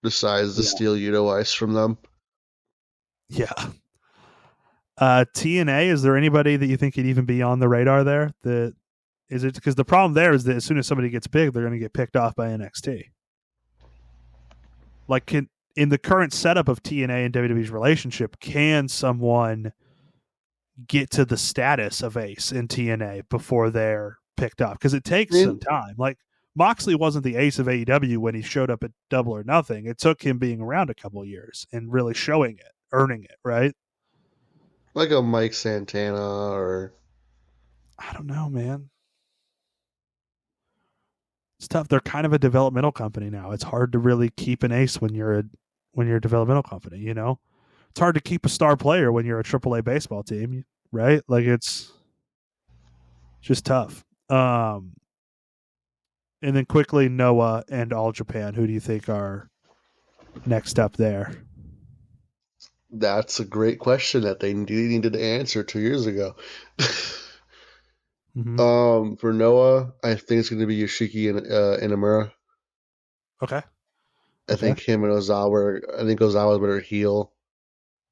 decides to Yeah. steal Udo Ice from them. Yeah. TNA, is there anybody that you think could even be on the radar there? That is it, because the problem there is that as soon as somebody gets big, they're going to get picked off by NXT. Like, in the current setup of TNA and WWE's relationship, can someone get to the status of ace in TNA before they're picked up? Because it takes some time. Like, Moxley wasn't the ace of AEW when he showed up at Double or Nothing. It took him being around a couple years and really showing it, earning it, right? Like a Mike Santana or I don't know, man. It's tough. They're kind of a developmental company now. It's hard to really keep an ace when you're a developmental company. You know, it's hard to keep a star player when you're a AAA baseball team, right? Like it's just tough. And then quickly, Noah and All Japan. Who do you think are next up there? that's a great question that they needed to answer 2 years ago. Mm-hmm. For Noah, I think it's going to be Yoshiki and Inamura. Okay. I Okay. think him and Ozawa. I think Ozawa's better heel.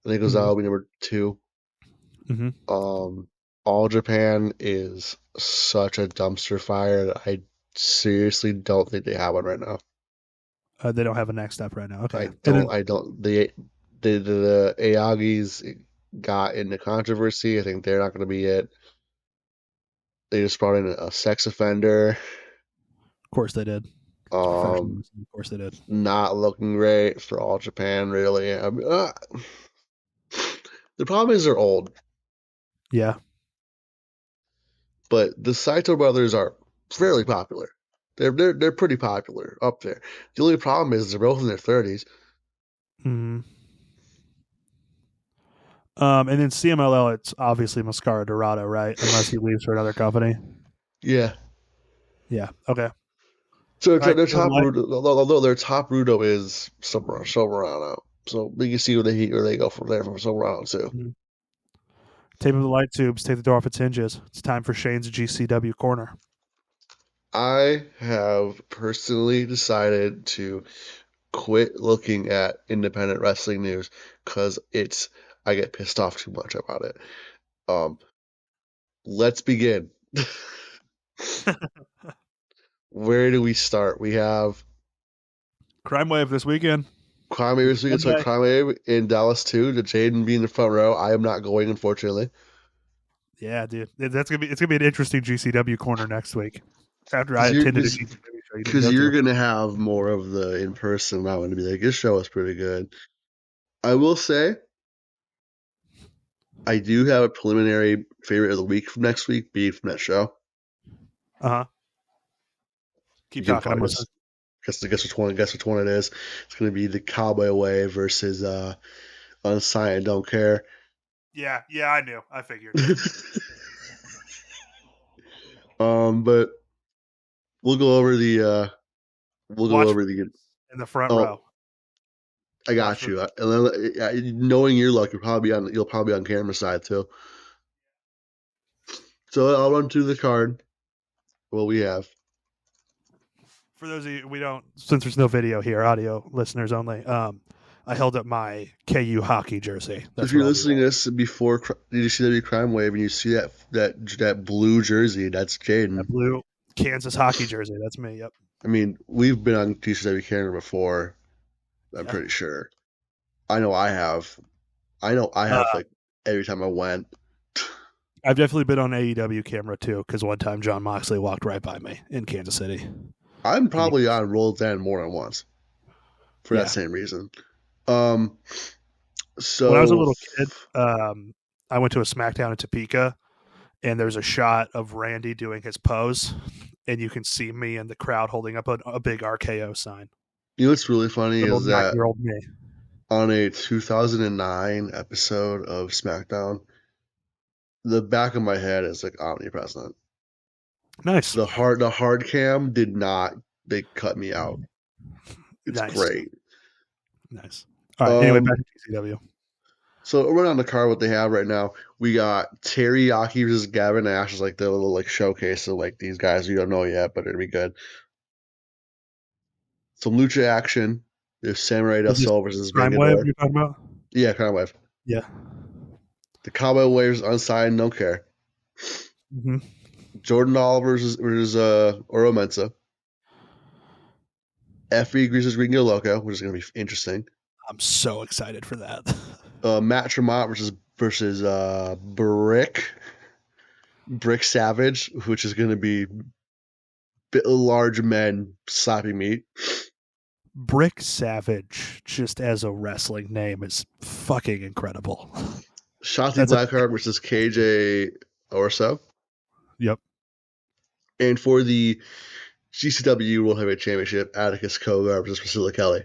I think Mm-hmm. Ozawa will be number two. Mm-hmm. Um, All Japan is such a dumpster fire that I seriously don't think they have one right now. They don't have a next up right now. Okay. I And don't. then I don't. They the Ayagi's got into controversy. I think they're not going to be it. They just brought in a sex offender. Of course they did. Um, Professionalism. Of course they did. Not looking great for all Japan, really. The problem is they're old, Yeah. but the Saito brothers are fairly popular. They're pretty popular up there. The only problem is they're both in their 30s. Mm. And then CMLL, it's obviously Mascara Dorado, right? Unless he leaves for another company. Yeah. Yeah. Okay. So All right. their Tape of the top light. Rudo, although their top Rudo is Soberano. So we can see where they go from there from Soberano too. Mhm. Tape of the light tubes. Take the door off its hinges. It's time for Shane's GCW corner. I have personally decided to quit looking at independent wrestling news because I get pissed off too much about it. Um, let's begin. Where do we start? We have Crime Wave this weekend. Crime Wave this week. It's like Monday. Crime Wave in Dallas too. The Jayden being in the front row. I am not going, unfortunately. Yeah, dude. It's gonna be an interesting GCW corner next week. After I Because you're attended a because GCW show you didn't because go you're to. gonna have more of the in person. I'm gonna be like, this show was pretty good. I will say I do have a preliminary favorite of the week from next week, be from that show. Uh huh. You Keep can talking. I'm probably listening. guess which one it is. It's gonna be the Cowboy Way versus Unsigned Don't Care. Yeah, yeah, I knew. I figured. But we'll go over the we'll go Watch over the in the front oh row. I Watch got for you. And then, knowing your luck, you'll probably be on camera side too. So I'll run through the card. What we have. for those of you we don't since there's no video here, audio listeners only. I held up my KU hockey jersey. So if That's you're what I'll be listening to wearing. this before GCW Crime Wave and you see that blue jersey, that's That Jaden. blue Kansas hockey jersey. That's me. Yep. I mean, we've been on GCW camera before. I'm Yeah. pretty sure. I know I have. I know I have Uh, like every time I went. I've definitely been on AEW camera too, because one time John Moxley walked right by me in Kansas City. I'm And probably on Rolled Den more than once for that yeah, same reason. Um, when I was a so little kid, I went to a SmackDown in Topeka, and there's a shot of Randy doing his pose, and you can see me in the crowd holding up a big RKO sign. you know what's really funny Little is that 9-year-old me. on a 2009 episode of SmackDown, the back of my head is like omnipresent. Nice, The hard cam did not. They cut me out. It's nice, great. nice. All right. Anyway, back Um, to TCW. so we're on the card. What they have right now, we got Teriyaki versus Gavin Nash is like the little like showcase of like these guys you don't know yet, but it'll be good. Some lucha action. There's Samurai Del Is this Sol versus Crime Wave Vengador. you're talking about? Yeah, kind of wave. Yeah. The Cowboy Waves unsigned, don't care. Hmm. Jordan Hall versus Oro Mensa. FE versus Ringo Loco, which is gonna be interesting. I'm so excited for that. Matt Tremont versus Brick Savage, which is gonna be large men slapping meat. Brick Savage, just as a wrestling name, is fucking incredible. Shotzi That's a Blackheart versus KJ Orso. yep. And for the GCW World Heavyweight Championship, Atticus Kogar versus Priscilla Kelly.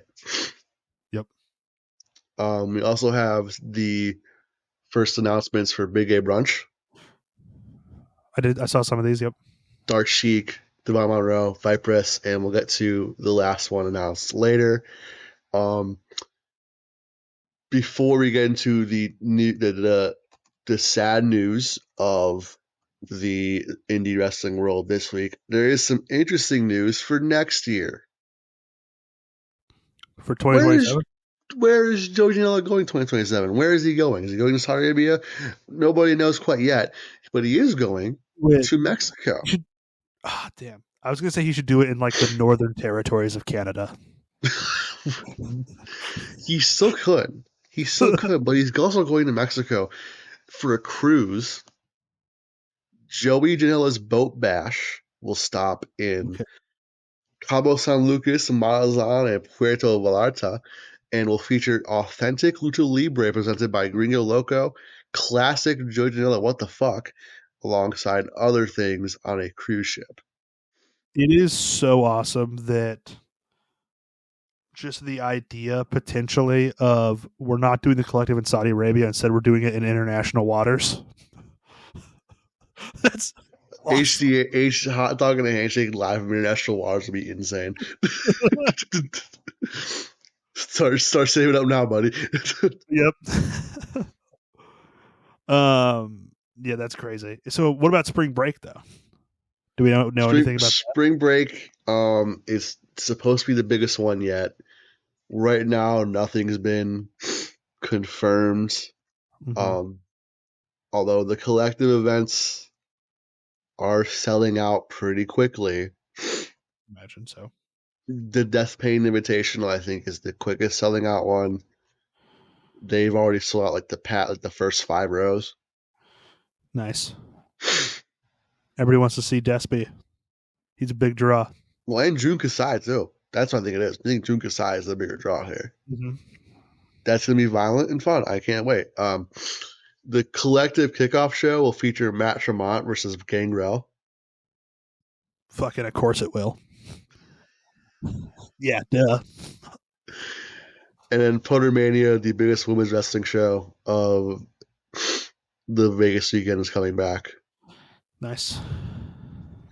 Yep. We also have the first announcements for Big A Brunch. I saw some of these. Yep. Dark Sheik, Devon Monroe, Vipress, and we'll get to the last one announced later. Um, Before we get into the sad news of the indie wrestling world this week, there is some interesting news for next year. For Where is 2027. where is Joe Janela going 2027? Where is he going? Is he going to Saudi Arabia? Nobody knows quite yet, but he is going With to Mexico. should damn. I was gonna say he should do it in like the northern territories of Canada. He still could. He still could, but he's also going to Mexico for a cruise. Joey Janela's boat bash will stop in Okay. Cabo San Lucas, Mazatlan, and Puerto Vallarta, and will feature authentic lucha libre presented by Gringo Loco, classic Joey Janela, what the fuck, alongside other things on a cruise ship. It is so awesome that just the idea potentially of we're not doing the collective in Saudi Arabia, instead we're doing it in international waters. That's awesome. HCH hot dog and a handshake live from international waters would be insane. Start saving up now, buddy. Yep. Yeah, that's crazy. So what about spring break though? Do we know anything about Spring break is supposed to be the biggest one yet. Right now, nothing's been confirmed. that? Um, Although the collective events are selling out pretty quickly. Imagine so. The Death Pain Invitational, I think, is the quickest selling out one. They've already sold out like the first 5 rows. Nice. Everybody wants to see Despy. He's a big draw. Well, and Jun Kasai too. That's what I think it is. I think Jun Kasai is the bigger draw here. Mm-hmm. That's gonna be violent and fun. I can't wait. The collective kickoff show will feature Matt Tremont versus Gangrel. Fucking, of course it will. Yeah, duh. And then Putter Mania, the biggest women's wrestling show of the Vegas weekend, is coming back. Nice.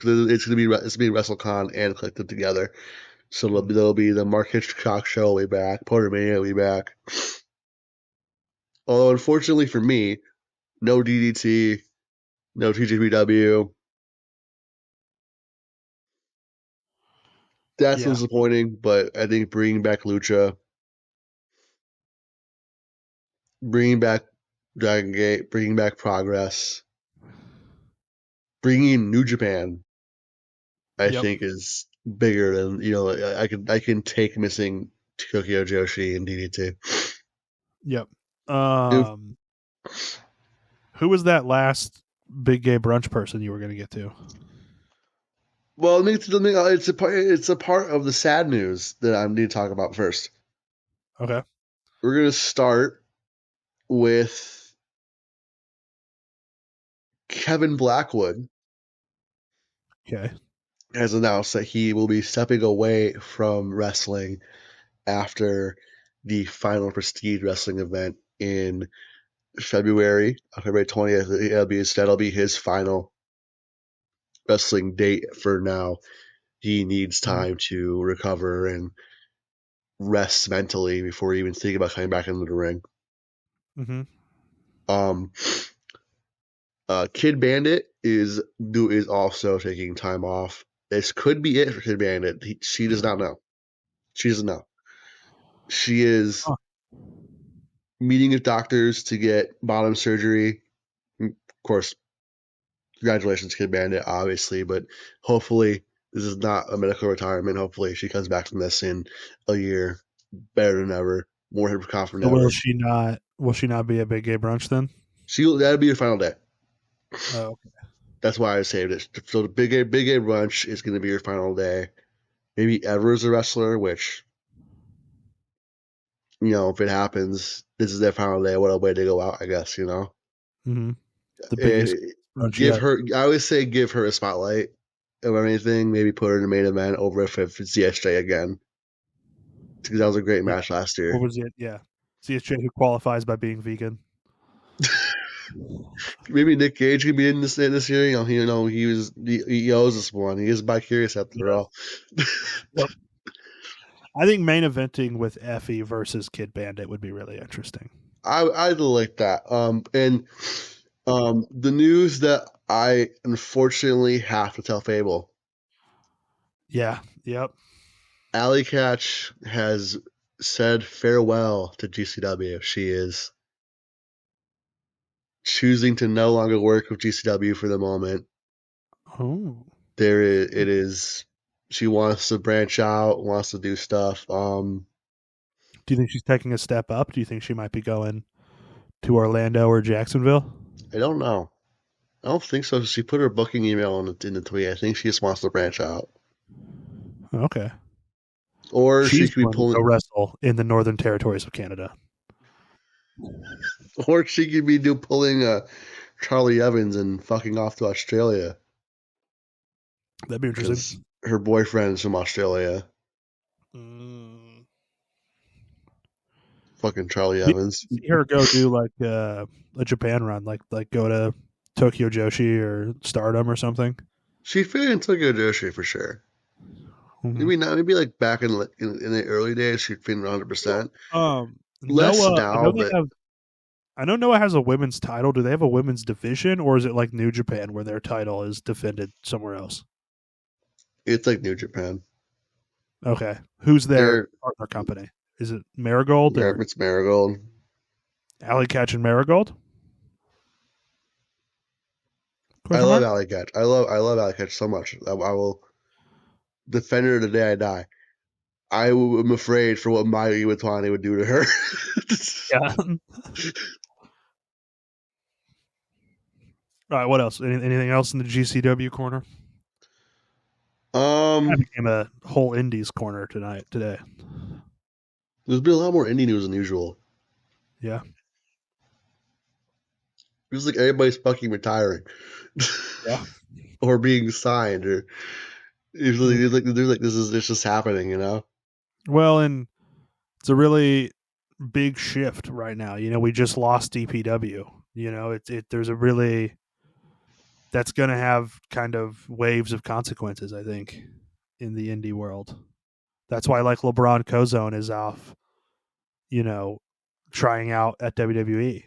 It's gonna be WrestleCon and Collective together. So there'll be the Mark Hitchcock show will be back. Putter Mania will be back. Although unfortunately for me, no DDT, no TJPW. That's Yeah. disappointing, but I think bringing back Lucha, bringing back Dragon Gate, bringing back Progress, bringing in New Japan, I Yep. think is bigger than I can take missing Tokyo Joshi and DDT. Yep. If, Um, who was that last big gay brunch person you were going to get to? well, it's a part of the sad news that I need to talk about first. Okay. We're gonna start with Kevin Blackwood Okay. has announced that he will be stepping away from wrestling after the final Prestige Wrestling event in February 20th. That'll be his final wrestling date for now. He needs Mm-hmm. time to recover and rest mentally before even thinking about coming back into the ring. Mm-hmm. Um, Kid Bandit is also taking time off. This could be it for Kid Bandit. She does not know. She doesn't know. She is Oh, meeting with doctors to get bottom surgery. Of course, congratulations, Kid Bandit, obviously, but hopefully this is not a medical retirement. Hopefully she comes back from this in a year better than ever, more confident so than will ever. she not? Will she not be a big gay brunch then? That'll be her final day. Oh, That's why I saved it. So the Big A brunch is going to be your final day. Maybe ever as a wrestler, which if it happens, this is their final day. What a way to go out, I guess. mm-hmm. The biggest And brunch give yet. her. I always say give her a spotlight of anything. Maybe put her in the main event over if it's CSJ again, because that was a great Yeah. match last What year. was it? Yeah. CSJ who qualifies by being vegan. Maybe Nick Gage could be in this year. He owes us one. He is bi-curious after Yeah. all. Yep. I think main eventing with Effie versus Kid Bandit would be really interesting. I like that. And the news that I unfortunately have to tell Fable, Yeah. Yep. Alley Catch has said farewell to GCW. She is choosing to no longer work with GCW for the moment. Oh. It is. She wants to branch out, wants to do stuff. Do you think she's taking a step up? Do you think she might be going to Orlando or Jacksonville? I don't know. I don't think so. She put her booking email in the tweet. I think she just wants to branch out. Okay. Or she She's could be going to go pulling, wrestle in the Northern Territories of Canada. or she could be pulling Charlie Evans and fucking off to Australia That'd be because interesting. her boyfriend's from Australia. Mm. Fucking Charlie See Evans. her go do like a Japan run, like go to Tokyo Joshi or Stardom or something. She fit in Tokyo Joshi for sure. Mm-hmm. Maybe not. Maybe like back in the early days, she'd fit in 100%. Less Noah, I now, know they but have. I know Noah has a women's title. Do they have a women's division, or is it like New Japan, where their title is defended somewhere else? it's like New Japan. Okay, who's their They're partner company? Is it Marigold or It's Marigold. Alley Catch and Marigold? I Question love mark. Alley Catch. I love Alley Catch so much. I will defend her to the day I die. I am afraid for what Maya Iwatani would do to her. Yeah. All right. What else? Anything else in the GCW corner? That um, became a whole Indies corner today. there's been a lot more indie news than usual. Yeah. It was like everybody's fucking retiring Yeah. or being signed, or Mm. usually there's like this is it's just happening, you know. Well, and it's a really big shift right now. We just lost DPW. There's a really that's going to have kind of waves of consequences. I think in the indie world. That's why like LeBron Cozone is off. You know, trying out at WWE.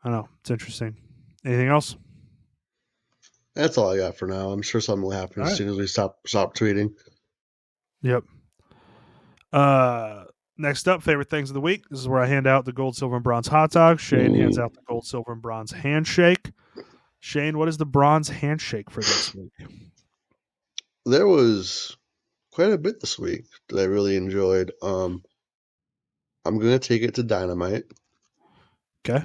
I don't know. It's interesting. Anything else? That's all I got for now. I'm sure something will happen All as right. soon as we stop tweeting. Yep. Uh, Next up, favorite things of the week. This is where I hand out the gold, silver, and bronze hot dog. Shane hands out the gold, silver, and bronze handshake. Shane, what is the bronze handshake for this week? There was quite a bit this week that I really enjoyed. I'm gonna take it to Dynamite. Okay.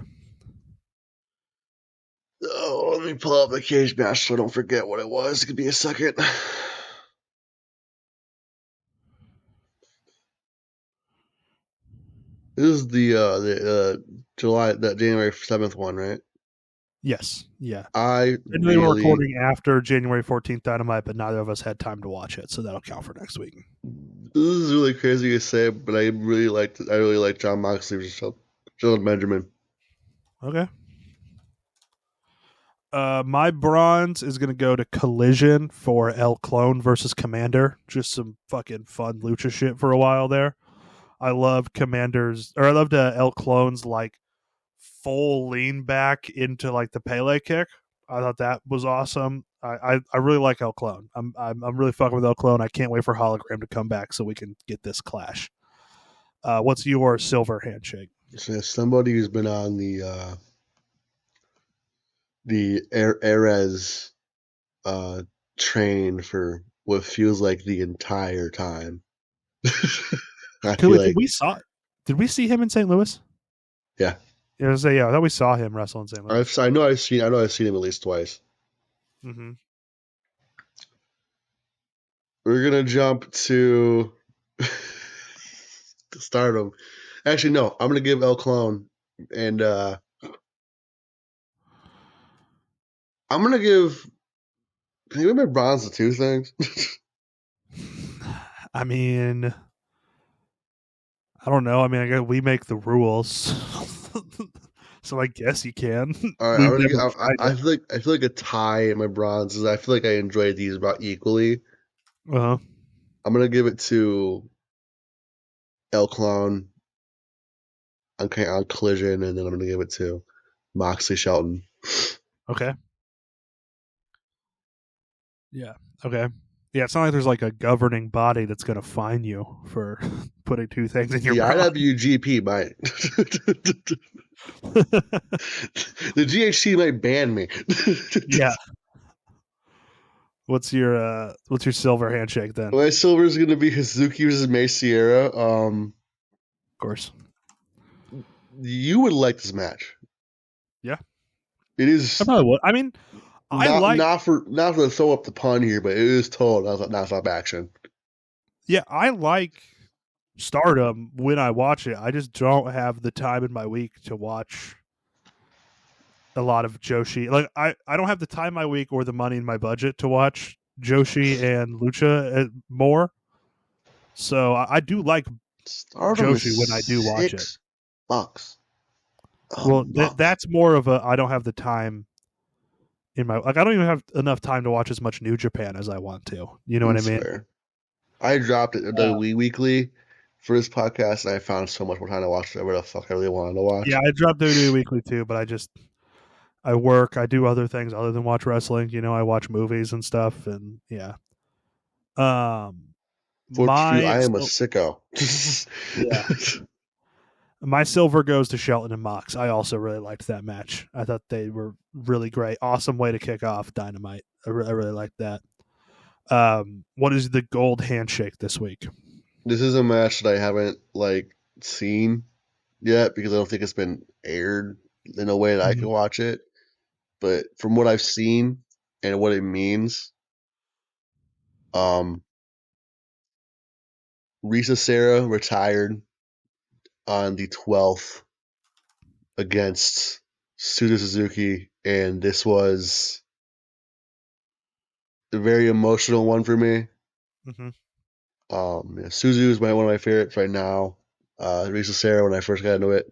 Oh, let me pull up the cage match so I don't forget what it was. Give me a second. This is the January 7th one, right? Yes. Yeah. I Admittedly, we're really recording after January 14th Dynamite, but neither of us had time to watch it, so that'll count for next week. this is really crazy to say, but I really like John Moxley versus Shelton Benjamin. Okay. My bronze is going to go to Collision for El Clone versus Commander. Just some fucking fun lucha shit for a while there. I loved El Clone's like full lean back into like the Pele kick. I thought that was awesome. I really like El Clone. I'm really fucking with El Clone. I can't wait for Hologram to come back so we can get this clash. What's your silver handshake? So as somebody who's been on the Erez uh, train for what feels like the entire time. I feel Did like, did we see him in St. Louis? yeah, Yeah, I thought we saw him wrestle in St. Louis. I know I've seen him at least twice. Mm-hmm. We're gonna jump to Stardom. Actually, no, I'm gonna give El Clone, and I'm gonna give. Can you give my bronze to two things? I mean, I don't know. I mean, I guess we make the rules, so I guess you can. All right, We've never tried it. I feel like a tie in my bronzes. I feel like I enjoyed these about equally. Uh huh. I'm gonna give it to El Clone on Collision, and then I'm gonna give it to Moxley Shelton. Okay. Yeah. Okay. Yeah, it's not like there's like a governing body that's going to fine you for putting two things in your The bra. IWGP might. The GHC might ban me. Yeah. What's your silver handshake then? My silver is going to be Hazuki versus May Sierra. Of course. You would like this match. Yeah. It I is probably would. I mean, I like not for throw up the pun here, but it is total non-stop action. I like Stardom when I watch it. I just don't have the time in my week to watch a lot of Joshi. Like I don't have the time in my week or the money in my budget to watch Joshi and Lucha more. So I do like Stardom is Joshi when I do watch it. $6 a Well, month. that's more of a I don't have the time in my like I don't even have enough time to watch as much New Japan as I want to. You know what I That's mean? fair. I dropped it WWE Weekly for this podcast, and I found so much more time to watch whatever the fuck I really wanted to Yeah, watch. I dropped WWE Weekly too, but I work, I do other things other than watch wrestling. You know, I watch movies and stuff, and yeah. Um, For true, my I am a so, sicko. yeah, my silver goes to Shelton and Mox. I also really liked that match. I thought they were really great. Awesome way to kick off Dynamite. I really liked that. What is the gold handshake this week? This is a match that I haven't seen yet because I don't think it's been aired in a way that I can Mhm. watch it. But from what I've seen and what it means, um, Risa Sarah retired on the 12th against Suda Suzuki, and this was a very emotional one for me. Mm-hmm. Suzu is one of my favorites right now. Risa Sarah, when I first got into it,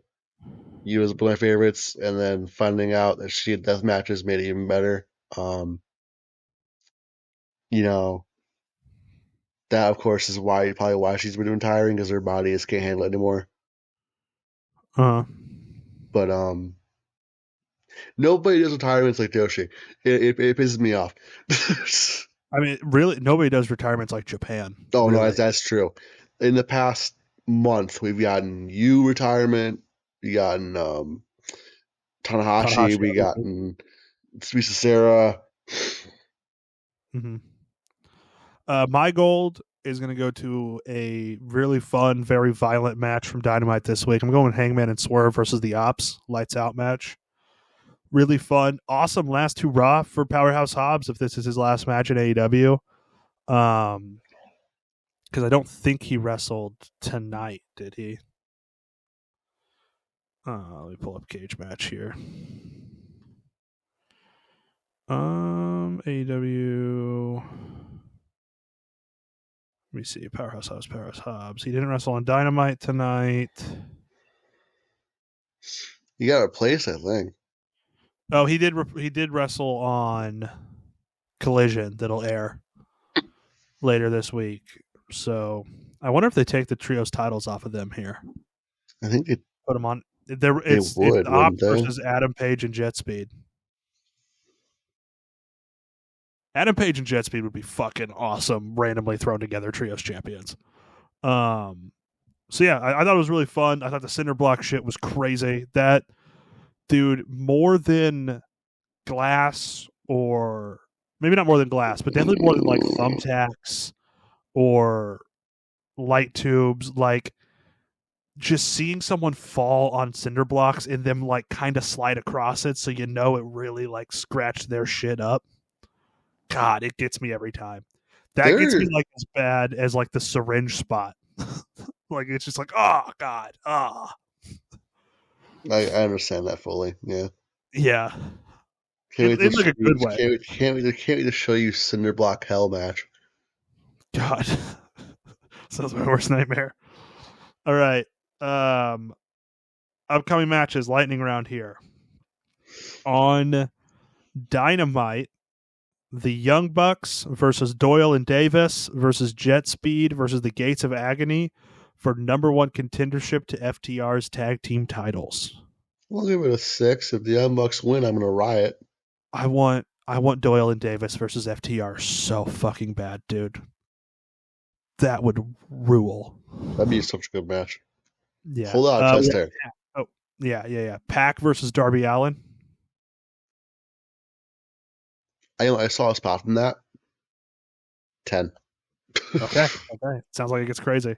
he was one of my favorites, and then finding out that she had death matches made it even better. Um, you know, that of course is probably why she's been retiring because her body just can't handle it anymore. Uh, But nobody does retirements like Joshi. It pisses me off. I mean, really, nobody does retirements like Japan. Oh no, Really, that's true. In the past month, we've gotten you retirement. We gotten Tanahashi. Tanahashi, We obviously. gotten Risa Sarah. Mm-hmm. My gold is going to go to a really fun, very violent match from Dynamite this week. I'm going Hangman and Swerve versus the Ops. Lights out match. Really fun. Awesome last two Raw for Powerhouse Hobbs if this is his last match in AEW. Because I don't think he wrestled tonight, did he? Let me pull up cage match here. AEW. Let me see. Powerhouse Hobbs, Powerhouse Hobbs. He didn't wrestle on Dynamite tonight. You got a place, I think. Oh, he did. He did wrestle on Collision that'll air later this week. So I wonder if they take the trios titles off of them here. I think Put them on. There, they it's would, wouldn't Ops they? versus Adam Page and Jet Speed. Adam Page and Jet Speed would be fucking awesome. Randomly thrown together trios champions. Um. So yeah, I thought it was really fun. I thought the cinder block shit was crazy. That dude, more than glass or maybe not more than glass, but definitely more than like thumbtacks or light tubes, like just seeing someone fall on cinder blocks and them like kind of slide across it so you know it really like scratched their shit up. God, it gets me every time. That gets me They're like as bad as like the syringe spot. Like it's just like, oh God, I understand that fully. Yeah. yeah, Can't wait to in like show a you. good way. Can't wait to show you Cinderblock Hell match. God, sounds my worst nightmare. All right, um, upcoming matches, lightning round here on Dynamite. The Young Bucks versus Doyle and Davis versus Jet Speed versus the Gates of Agony for number one contendership to FTR's tag team titles. I'll give it a 6. If the Young Bucks win, I'm gonna riot. I want Doyle and Davis versus FTR so fucking bad, dude. That would rule. That'd be such a good match. Yeah. Hold on, chest hair. Oh, yeah. Pac versus Darby Allin. I saw a spot from that. 10. Okay. Sounds like it gets crazy.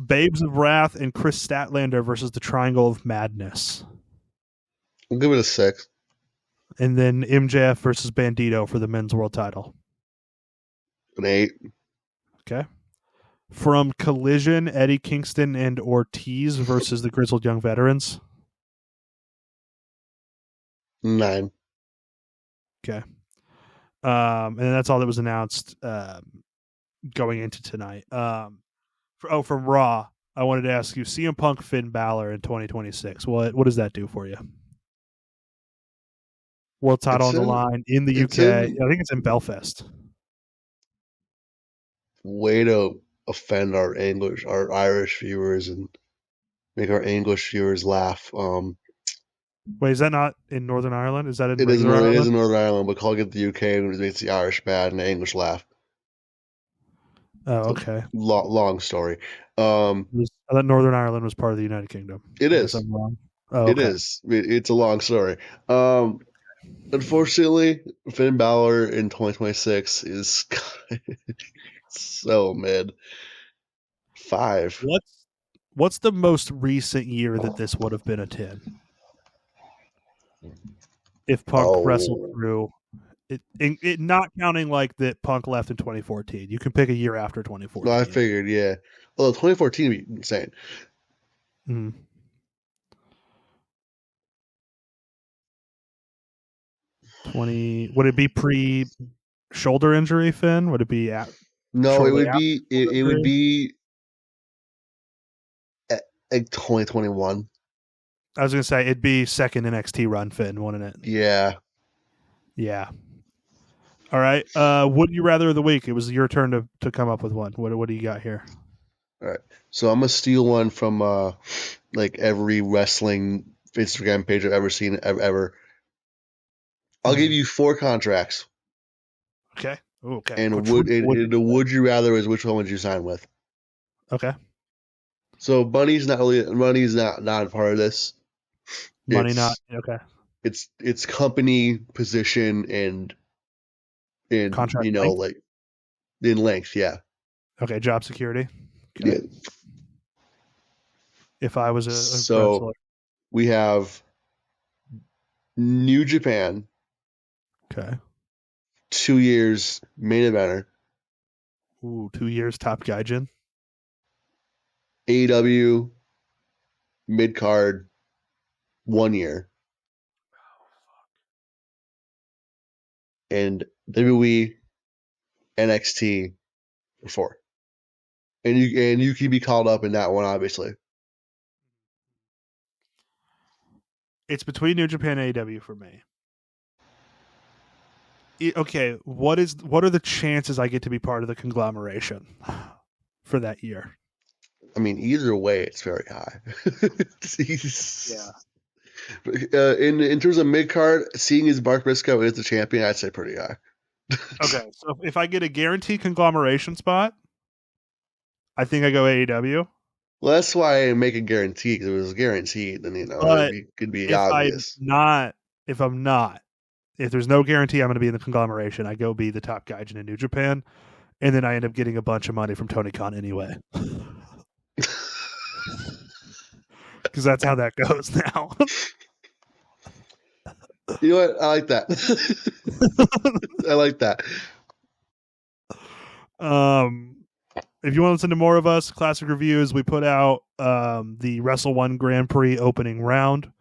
Babes of Wrath and Chris Statlander versus the Triangle of Madness. I'll give it a 6. And then MJF versus Bandito for the men's world title. An 8. Okay. From Collision, Eddie Kingston and Ortiz versus the Grizzled Young Veterans. 9. Okay. And that's all that was announced going into tonight. From Raw, I wanted to ask you, CM Punk, Finn Balor in 2026. What does that do for you? World title on the line in the UK. I think it's in Belfast. Way to offend our Irish viewers and make our English viewers laugh. Wait, is that not in Northern Ireland? Is that in It is regular it is Ireland? in Northern Ireland, but calling it the UK makes the Irish bad and the English laugh. Oh, okay. Long story. I thought Northern Ireland was part of the United Kingdom. It I is. guess I'm wrong. Oh, It okay. is. It's a long story. Unfortunately, Finn Balor in 2026 is so mid. 5. What's the most recent year that this would have been a 10? If Punk wrestled Oh, through it not counting like that Punk left in 2014. You can pick a year after no, I 2014. figured, yeah. Well, 2014 would be insane. Mm. 20 would it be pre shoulder injury, Finn? Would it be No, shortly after it would injury? be like 2021. I was gonna say it'd be second NXT run, Finn, wouldn't it? Yeah. Yeah. All right. Would you rather of the week? It was your turn to come up with one. What do you got here? All right. So I'm gonna steal one from like every wrestling Instagram page I've ever seen ever. I'll give you 4 contracts, Okay. Ooh, okay. and Would the would you rather is which one would you sign with? okay. So money's not a part of this. Money not It's okay. it's company position and in Contract length. like in length. Yeah. Okay. Job security. Okay. Yeah. If I was a So wrestler. we have New Japan, Okay. 2 years main eventer. Ooh, 2 years top gaijin. AEW mid card, 1 year, and WWE NXT for 4. And you can be called up in that one, obviously. It's between New Japan and AEW for me. Okay, what are the chances I get to be part of the conglomeration for that year? I mean, either way, it's very high. Yeah. In terms of mid card, seeing as Mark Briscoe is the champion, I'd say pretty high. Okay, so if I get a guaranteed conglomeration spot, I think I go AEW. Well, that's why I make a guarantee because if it was guaranteed, then But could be if I'm obvious. not, if I'm not, if there's no guarantee I'm going to be in the conglomeration, I go be the top gaijin in New Japan, and then I end up getting a bunch of money from Tony Khan anyway, because that's how that goes now. You know what? I like that. I like that. If you want to listen to more of us, classic reviews, we put out the Wrestle One Grand Prix opening round.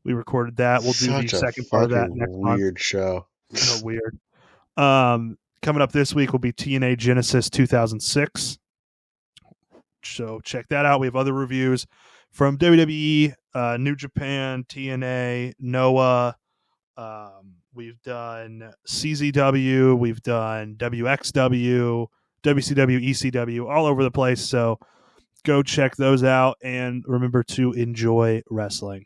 We recorded that. We'll do the Such a second part of that fucking next month. weird show. So weird. Coming up this week will be TNA Genesis 2006. So check that out. We have other reviews from WWE, New Japan, TNA, Noah. We've done CZW. We've done WXW, WCW, ECW, all over the place. So go check those out and remember to enjoy wrestling.